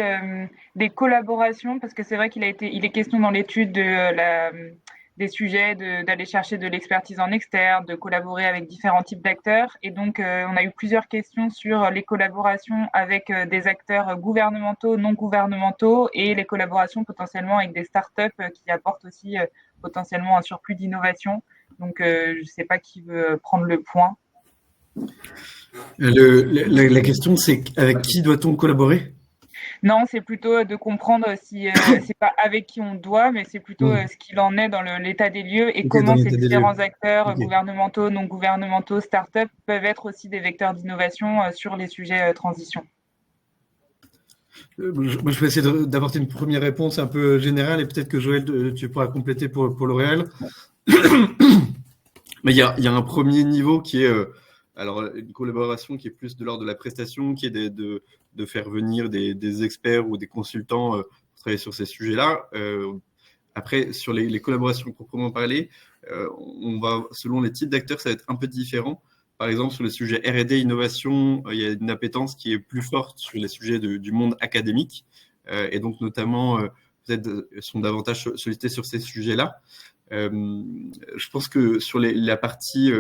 des collaborations, parce que c'est vrai il est question dans l'étude des sujets d'aller chercher de l'expertise en externe, de collaborer avec différents types d'acteurs. Et donc, on a eu plusieurs questions sur les collaborations avec des acteurs gouvernementaux, non gouvernementaux et les collaborations potentiellement avec des startups qui apportent aussi potentiellement un surplus d'innovation. Donc, je ne sais pas qui veut prendre le point. La question, c'est avec qui doit-on collaborer? Non, c'est plutôt de comprendre si c'est pas avec qui on doit, mais c'est plutôt ce qu'il en est dans l'état des lieux et comment ces différents acteurs gouvernementaux, non gouvernementaux, start-up peuvent être aussi des vecteurs d'innovation sur les sujets transition. Moi, je vais essayer d'apporter une première réponse un peu générale et peut-être que Joël, tu pourras compléter pour L'Oréal. Mais il y a un premier niveau qui est alors une collaboration qui est plus de l'ordre de la prestation, qui est de faire venir des experts ou des consultants pour travailler sur ces sujets-là. Après, sur les collaborations proprement parlées, on va, selon les types d'acteurs, ça va être un peu différent. Par exemple, sur les sujets R&D, innovation, il y a une appétence qui est plus forte sur les sujets du monde académique et donc notamment peut-être sont davantage sollicités sur ces sujets-là. Je pense que sur la partie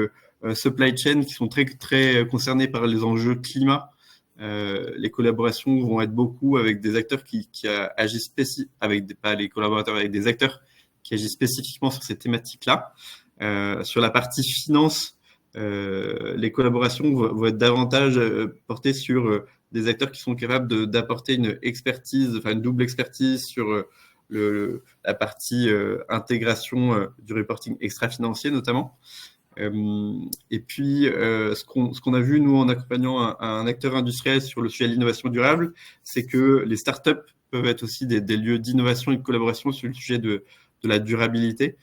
supply chain qui sont très, très concernés par les enjeux climat, les collaborations vont être beaucoup avec des acteurs qui agissent pas les collaborateurs, avec des acteurs qui agissent spécifiquement sur ces thématiques-là. Sur la partie finance, les collaborations vont être davantage portées sur des acteurs qui sont capables d'apporter une expertise, enfin une double expertise sur la partie intégration du reporting extra-financier notamment. Et puis, ce qu'on a vu, nous, en accompagnant un acteur industriel sur le sujet de l'innovation durable, c'est que les startups peuvent être aussi des lieux d'innovation et de collaboration sur le sujet de la durabilité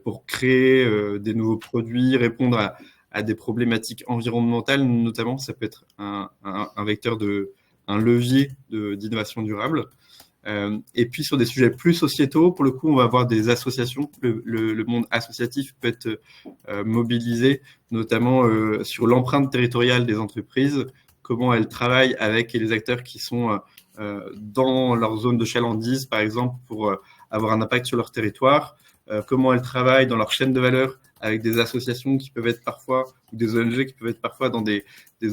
pour créer des nouveaux produits, répondre à des problématiques environnementales, notamment. Ça peut être un vecteur un levier d'innovation durable. Et puis sur des sujets plus sociétaux, pour le coup, on va avoir des associations. Le monde associatif peut être mobilisé, notamment sur l'empreinte territoriale des entreprises, comment elles travaillent avec les acteurs qui sont dans leur zone de chalandise, par exemple, pour avoir un impact sur leur territoire, comment elles travaillent dans leur chaîne de valeur avec des associations qui peuvent être parfois, ou des ONG qui peuvent être parfois dans des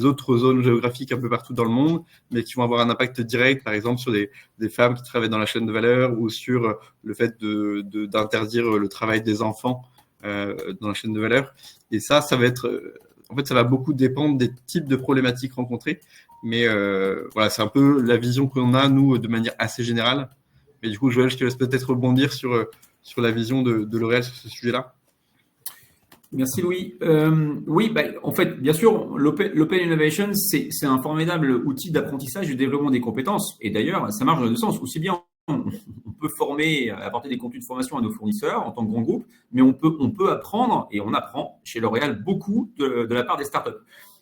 autres zones géographiques un peu partout dans le monde, mais qui vont avoir un impact direct, par exemple, sur des femmes qui travaillent dans la chaîne de valeur ou sur le fait d'interdire le travail des enfants dans la chaîne de valeur. Et ça va être... En fait, ça va beaucoup dépendre des types de problématiques rencontrées, mais voilà, c'est un peu la vision qu'on a, nous, de manière assez générale. Mais du coup, Joël, je te laisse peut-être rebondir sur la vision de L'Oréal sur ce sujet-là. Merci Louis. Oui, en fait, bien sûr, l'Open Innovation, c'est un formidable outil d'apprentissage et de développement des compétences. Et d'ailleurs, ça marche dans le sens, aussi bien on peut former, apporter des contenus de formation à nos fournisseurs en tant que grand groupe, mais on peut apprendre, et on apprend chez L'Oréal beaucoup de la part des startups.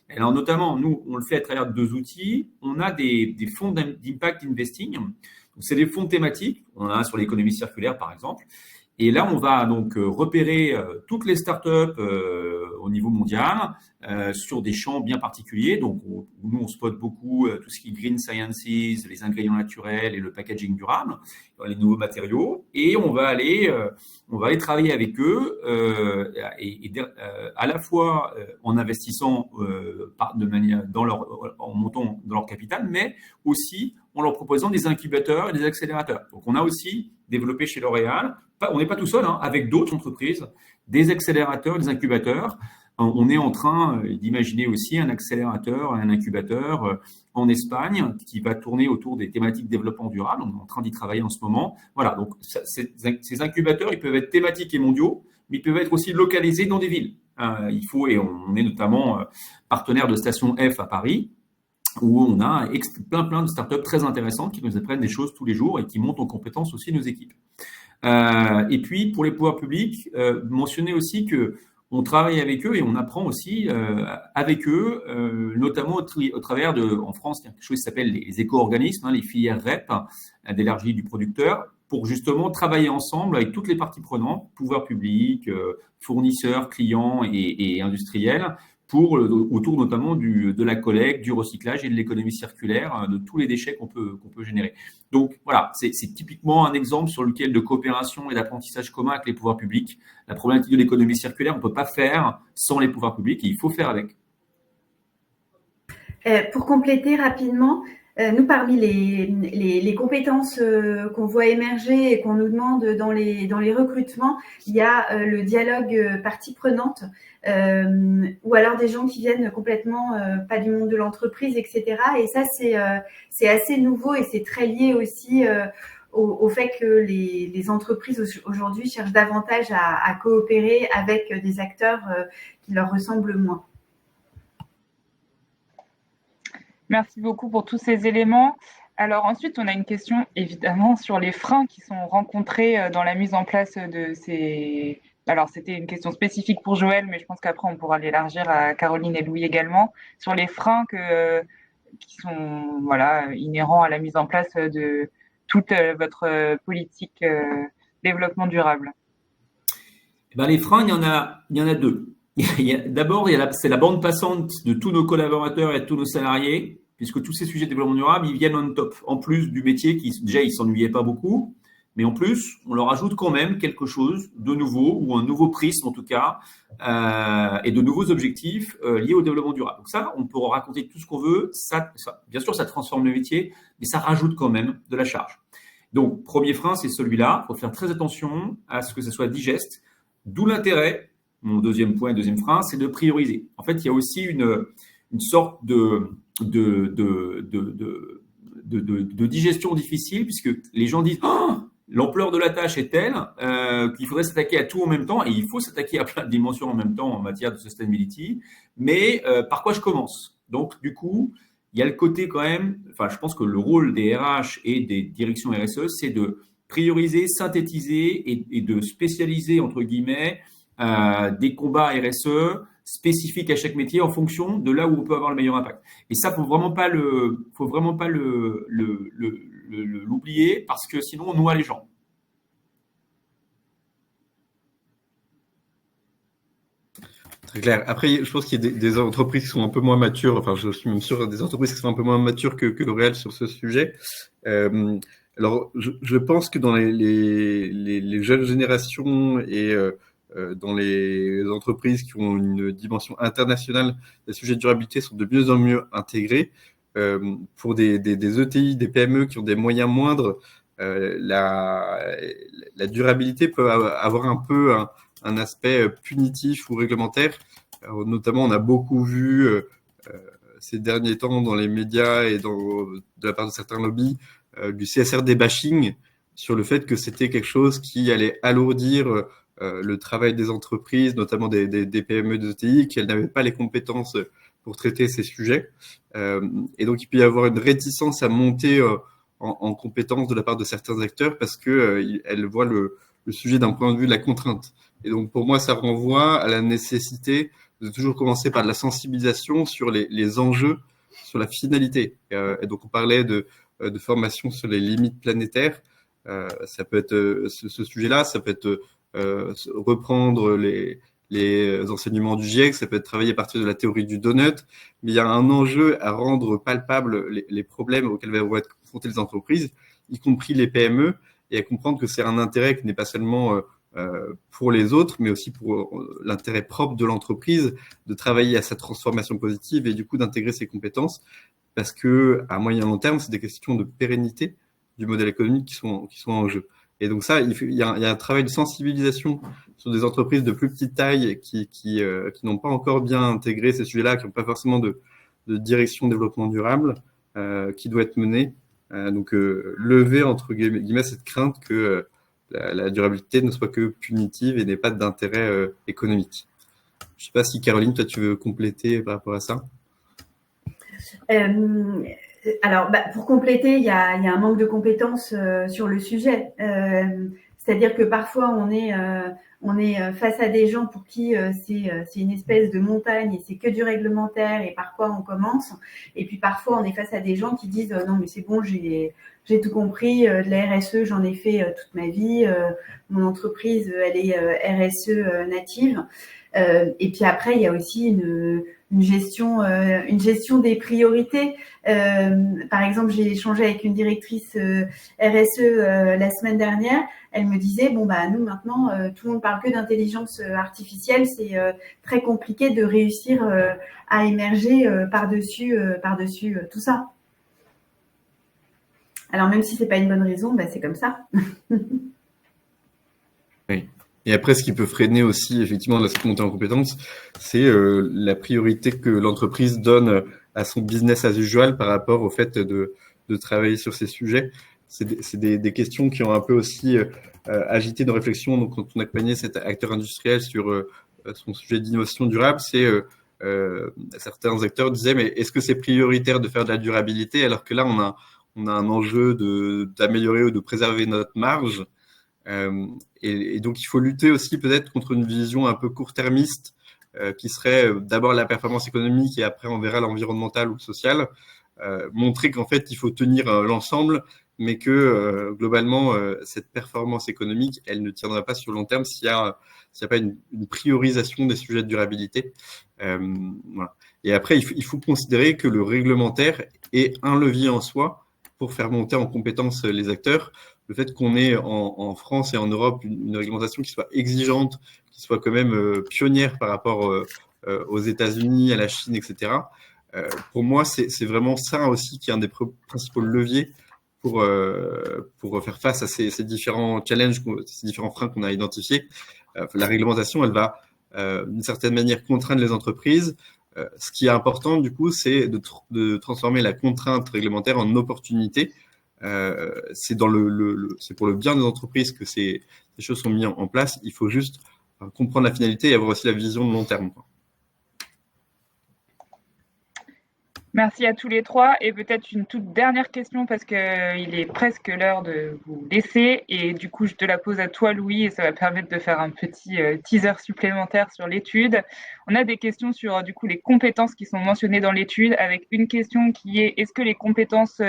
Et alors notamment, nous, on le fait à travers 2 outils. On a des fonds d'impact investing. Donc, c'est des fonds thématiques. On en a un sur l'économie circulaire, par exemple. Et là, on va donc repérer toutes les startups au niveau mondial sur des champs bien particuliers. Donc, nous, on spot beaucoup tout ce qui est green sciences, les ingrédients naturels et le packaging durable, les nouveaux matériaux. Et on va aller travailler avec eux à la fois en investissant en montant dans leur capital, mais aussi en leur proposant des incubateurs et des accélérateurs. Donc, on a aussi développé chez L'Oréal, on n'est pas tout seul, avec d'autres entreprises, des accélérateurs, des incubateurs. On est en train d'imaginer aussi un accélérateur, un incubateur en Espagne qui va tourner autour des thématiques développement durable. On est en train d'y travailler en ce moment. Voilà, donc ces incubateurs, ils peuvent être thématiques et mondiaux, mais ils peuvent être aussi localisés dans des villes. Et on est notamment partenaire de Station F à Paris, où on a plein de startups très intéressantes qui nous apprennent des choses tous les jours et qui montent en compétence aussi nos équipes. Et puis, pour les pouvoirs publics, mentionner aussi que on travaille avec eux et on apprend aussi avec eux, notamment au travers en France, il y a quelque chose qui s'appelle les éco-organismes, les filières REP, d'élargie du producteur, pour justement travailler ensemble avec toutes les parties prenantes, pouvoirs publics, fournisseurs, clients et industriels, autour notamment de la collecte, du recyclage et de l'économie circulaire, de tous les déchets qu'on peut générer. Donc voilà, c'est typiquement un exemple sur lequel de coopération et d'apprentissage commun avec les pouvoirs publics. La problématique de l'économie circulaire, on ne peut pas faire sans les pouvoirs publics et il faut faire avec. Pour compléter rapidement, nous, parmi les compétences qu'on voit émerger et qu'on nous demande dans les recrutements, il y a le dialogue partie prenante, ou alors des gens qui viennent complètement pas du monde de l'entreprise, etc. Et ça, c'est assez nouveau et c'est très lié aussi au fait que les entreprises aujourd'hui cherchent davantage à coopérer avec des acteurs qui leur ressemblent moins. Merci beaucoup pour tous ces éléments. Alors ensuite, on a une question évidemment sur les freins qui sont rencontrés dans la mise en place de ces... Alors c'était une question spécifique pour Joël, mais je pense qu'après on pourra l'élargir à Caroline et Louis également, sur les freins qui sont inhérents à la mise en place de toute votre politique développement durable. Les freins, il y en a 2. D'abord, c'est la bande passante de tous nos collaborateurs et de tous nos salariés, puisque tous ces sujets de développement durable, ils viennent on top, en plus du métier qui, déjà, ils s'ennuyaient pas beaucoup, mais en plus, on leur ajoute quand même quelque chose de nouveau, ou un nouveau prisme en tout cas, et de nouveaux objectifs liés au développement durable. Donc ça, on peut raconter tout ce qu'on veut, bien sûr, ça transforme le métier, mais ça rajoute quand même de la charge. Donc, premier frein, c'est celui-là, il faut faire très attention à ce que ça soit digeste, d'où l'intérêt. Mon deuxième frein, c'est de prioriser. En fait, il y a aussi une sorte de digestion difficile, puisque les gens disent l'ampleur de la tâche est telle qu'il faudrait s'attaquer à tout en même temps, et il faut s'attaquer à plein de dimensions en même temps en matière de sustainability. Mais par quoi je commence? Donc, du coup, il y a le côté quand même, je pense que le rôle des RH et des directions RSE, c'est de prioriser, synthétiser et de spécialiser, entre guillemets, des combats RSE spécifiques à chaque métier en fonction de là où on peut avoir le meilleur impact. Et ça, faut vraiment pas l'oublier, parce que sinon on noie les gens. Très clair. Après, je pense qu'il y a des entreprises qui sont un peu moins matures. Je suis même sûr des entreprises qui sont un peu moins matures que L'Oréal sur ce sujet. Alors, je pense que dans les jeunes générations et dans les entreprises qui ont une dimension internationale, les sujets de durabilité sont de mieux en mieux intégrés. Pour des ETI, des PME qui ont des moyens moindres, la durabilité peut avoir un peu un aspect punitif ou réglementaire. Alors, notamment, on a beaucoup vu ces derniers temps dans les médias et de la part de certains lobbies du CSRD bashing sur le fait que c'était quelque chose qui allait alourdir le travail des entreprises, notamment des PME, des ETI, qu'elles n'avaient pas les compétences pour traiter ces sujets. Et donc, il peut y avoir une réticence à monter en compétences de la part de certains acteurs parce que elles voient le sujet d'un point de vue de la contrainte. Et donc, pour moi, ça renvoie à la nécessité de toujours commencer par de la sensibilisation sur les enjeux, sur la finalité. Et donc, on parlait de formation sur les limites planétaires. Ça peut être ce sujet-là, ça peut être reprendre les enseignements du GIEC, ça peut être travailler à partir de la théorie du donut, mais il y a un enjeu à rendre palpable les problèmes auxquels vont être confrontées les entreprises, y compris les PME, et à comprendre que c'est un intérêt qui n'est pas seulement pour les autres, mais aussi pour l'intérêt propre de l'entreprise, de travailler à sa transformation positive et du coup d'intégrer ses compétences, parce que à moyen et long terme, c'est des questions de pérennité du modèle économique qui sont en jeu. Et donc ça, il y a un travail de sensibilisation sur des entreprises de plus petite taille qui n'ont pas encore bien intégré ces sujets-là, qui n'ont pas forcément de direction développement durable, qui doit être mené. Donc lever entre guillemets cette crainte que la durabilité ne soit que punitive et n'ait pas d'intérêt économique. Je ne sais pas si Caroline, toi tu veux compléter par rapport à ça. Alors, pour compléter, il y a un manque de compétences sur le sujet. C'est-à-dire que parfois, on est face à des gens pour qui c'est une espèce de montagne et c'est que du réglementaire et par quoi on commence. Et puis parfois, on est face à des gens qui disent non, mais c'est bon, j'ai tout compris. De la RSE, j'en ai fait toute ma vie. Mon entreprise, elle est RSE native. Et puis après, il y a aussi une gestion des priorités. Par exemple, j'ai échangé avec une directrice RSE la semaine dernière. Elle me disait nous maintenant tout le monde parle que d'intelligence artificielle, c'est très compliqué de réussir à émerger par-dessus tout ça. Alors même si c'est pas une bonne raison, c'est comme ça. Oui. Et après, ce qui peut freiner aussi, effectivement, cette montée en compétences, c'est la priorité que l'entreprise donne à son business as usual par rapport au fait de travailler sur ces sujets. C'est des questions qui ont un peu aussi agité nos réflexions. Donc, quand on accompagnait cet acteur industriel sur son sujet d'innovation durable, c'est certains acteurs disaient, mais est-ce que c'est prioritaire de faire de la durabilité alors que là, on a un enjeu d'améliorer ou de préserver notre marge. Et donc, il faut lutter aussi peut-être contre une vision un peu court-termiste qui serait d'abord la performance économique et après on verra l'environnemental ou le social. Montrer qu'en fait, il faut tenir l'ensemble, mais que globalement, cette performance économique, elle ne tiendra pas sur le long terme s'il n'y a pas une priorisation des sujets de durabilité. Voilà. Et après, il faut considérer que le réglementaire est un levier en soi pour faire monter en compétence les acteurs. Le fait qu'on ait en France et en Europe une réglementation qui soit exigeante, qui soit quand même pionnière par rapport aux États-Unis, à la Chine, etc. Pour moi, c'est vraiment ça aussi qui est un des principaux leviers pour faire face à ces différents challenges, ces différents freins qu'on a identifiés. La réglementation, elle va d'une certaine manière contraindre les entreprises. Ce qui est important, du coup, c'est de transformer la contrainte réglementaire en opportunité. C'est pour le bien des entreprises que ces choses sont mises en place. Il faut juste comprendre la finalité et avoir aussi la vision de long terme, quoi. Merci à tous les trois. Et peut-être une toute dernière question parce qu'il est presque l'heure de vous laisser. Et du coup, je te la pose à toi, Louis, et ça va permettre de faire un petit teaser supplémentaire sur l'étude. On a des questions sur du coup les compétences qui sont mentionnées dans l'étude, avec une question qui est est-ce que les compétences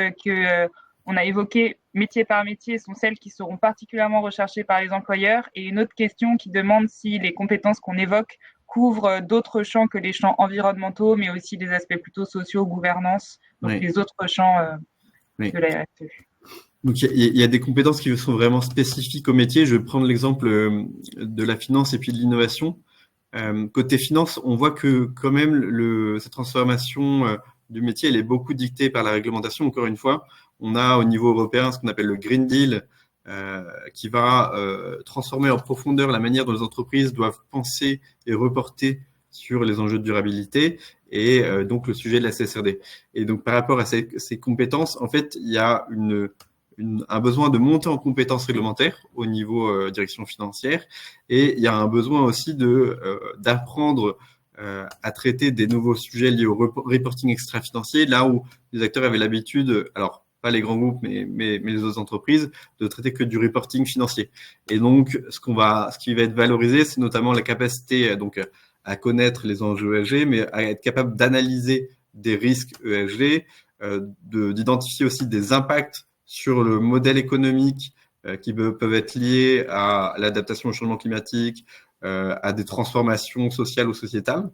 on a évoquées métier par métier sont celles qui seront particulièrement recherchées par les employeurs, et une autre question qui demande si les compétences qu'on évoque couvrent d'autres champs que les champs environnementaux, mais aussi des aspects plutôt sociaux, gouvernance, donc oui, les autres champs oui, de la RSE. Donc, il y a des compétences qui sont vraiment spécifiques au métier. Je vais prendre l'exemple de la finance et puis de l'innovation. Côté finance, on voit que quand même cette transformation du métier, elle est beaucoup dictée par la réglementation. Encore une fois, on a au niveau européen ce qu'on appelle le Green Deal, qui va transformer en profondeur la manière dont les entreprises doivent penser et reporter sur les enjeux de durabilité et donc le sujet de la CSRD. Et donc, par rapport à ces compétences, en fait, il y a un besoin de monter en compétences réglementaires au niveau direction financière, et il y a un besoin aussi d'apprendre à traiter des nouveaux sujets liés au reporting extra-financier, là où les acteurs avaient l'habitude, alors pas les grands groupes, mais les autres entreprises, de traiter que du reporting financier. Et donc, ce qui va être valorisé, c'est notamment la capacité donc à connaître les enjeux ESG, mais à être capable d'analyser des risques ESG, d'identifier aussi des impacts sur le modèle économique qui peuvent être liés à l'adaptation au changement climatique, à des transformations sociales ou sociétales.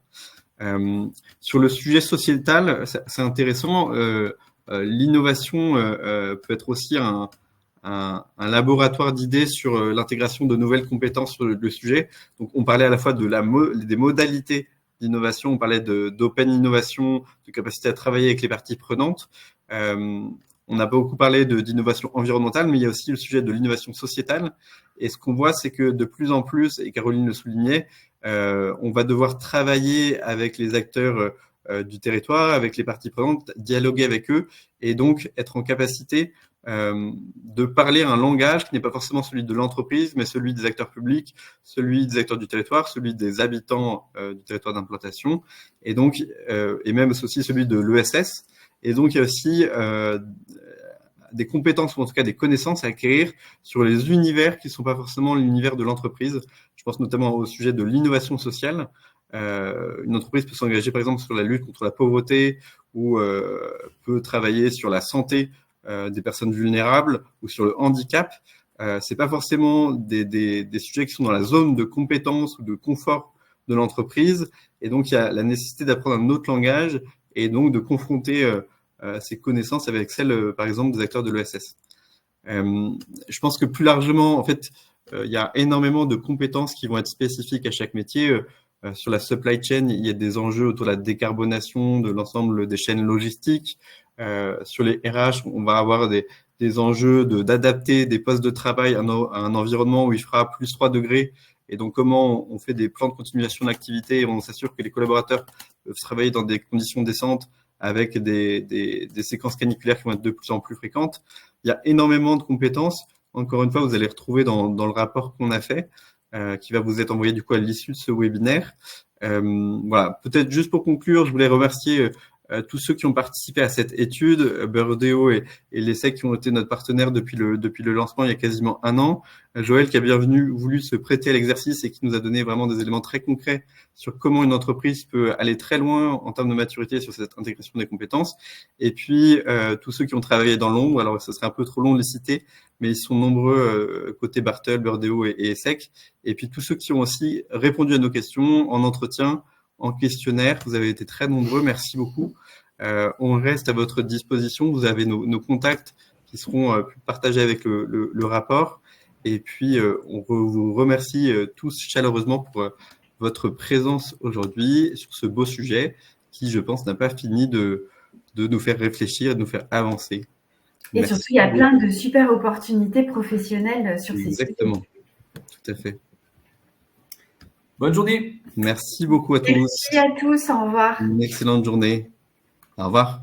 Sur le sujet sociétal, c'est intéressant. L'innovation peut être aussi un laboratoire d'idées sur l'intégration de nouvelles compétences sur le sujet. Donc, on parlait à la fois des modalités d'innovation, on parlait d'open innovation, de capacité à travailler avec les parties prenantes. On a beaucoup parlé d'innovation environnementale, mais il y a aussi le sujet de l'innovation sociétale. Et ce qu'on voit, c'est que de plus en plus, et Caroline le soulignait, on va devoir travailler avec les acteurs du territoire, avec les parties prenantes, dialoguer avec eux, et donc être en capacité de parler un langage qui n'est pas forcément celui de l'entreprise, mais celui des acteurs publics, celui des acteurs du territoire, celui des habitants du territoire d'implantation, et donc et même aussi celui de l'ESS. Et donc il y a aussi des compétences ou en tout cas des connaissances à acquérir sur les univers qui ne sont pas forcément l'univers de l'entreprise. Je pense notamment au sujet de l'innovation sociale. Une entreprise peut s'engager par exemple sur la lutte contre la pauvreté ou peut travailler sur la santé des personnes vulnérables ou sur le handicap. C'est pas forcément des sujets qui sont dans la zone de compétence ou de confort de l'entreprise. Et donc, il y a la nécessité d'apprendre un autre langage et donc de confronter ces connaissances avec celles, par exemple, des acteurs de l'ESS. Je pense que plus largement, en fait, il y a énormément de compétences qui vont être spécifiques à chaque métier. Sur la supply chain, il y a des enjeux autour de la décarbonation de l'ensemble des chaînes logistiques. Sur les RH, on va avoir des enjeux d'adapter des postes de travail à un environnement où il fera plus 3 degrés. Et donc, comment on fait des plans de continuation d'activité et on s'assure que les collaborateurs peuvent travailler dans des conditions décentes avec des séquences caniculaires qui vont être de plus en plus fréquentes. Il y a énormément de compétences. Encore une fois, vous allez retrouver dans le rapport qu'on a fait, qui va vous être envoyé du coup à l'issue de ce webinaire. Voilà. Peut-être juste pour conclure, je voulais remercier tous ceux qui ont participé à cette étude, Burdeo et l'ESSEC qui ont été notre partenaire depuis le lancement il y a quasiment 1 an. Joël qui a voulu se prêter à l'exercice et qui nous a donné vraiment des éléments très concrets sur comment une entreprise peut aller très loin en termes de maturité sur cette intégration des compétences. Et puis, tous ceux qui ont travaillé dans l'ombre, alors ce serait un peu trop long de les citer, mais ils sont nombreux côté Bartel, Burdeo et ESSEC. Et puis, tous ceux qui ont aussi répondu à nos questions en entretien, en questionnaire. Vous avez été très nombreux, merci beaucoup. On reste à votre disposition. Vous avez nos contacts qui seront partagés avec le rapport. Et puis, on vous remercie tous chaleureusement pour votre présence aujourd'hui sur ce beau sujet qui, je pense, n'a pas fini de nous faire réfléchir, de nous faire avancer. Et merci. Surtout, il y a plein de super opportunités professionnelles sur ces sujets. Exactement, tout à fait. Bonne journée. Merci beaucoup à tous. Merci à tous, au revoir. Une excellente journée. Au revoir.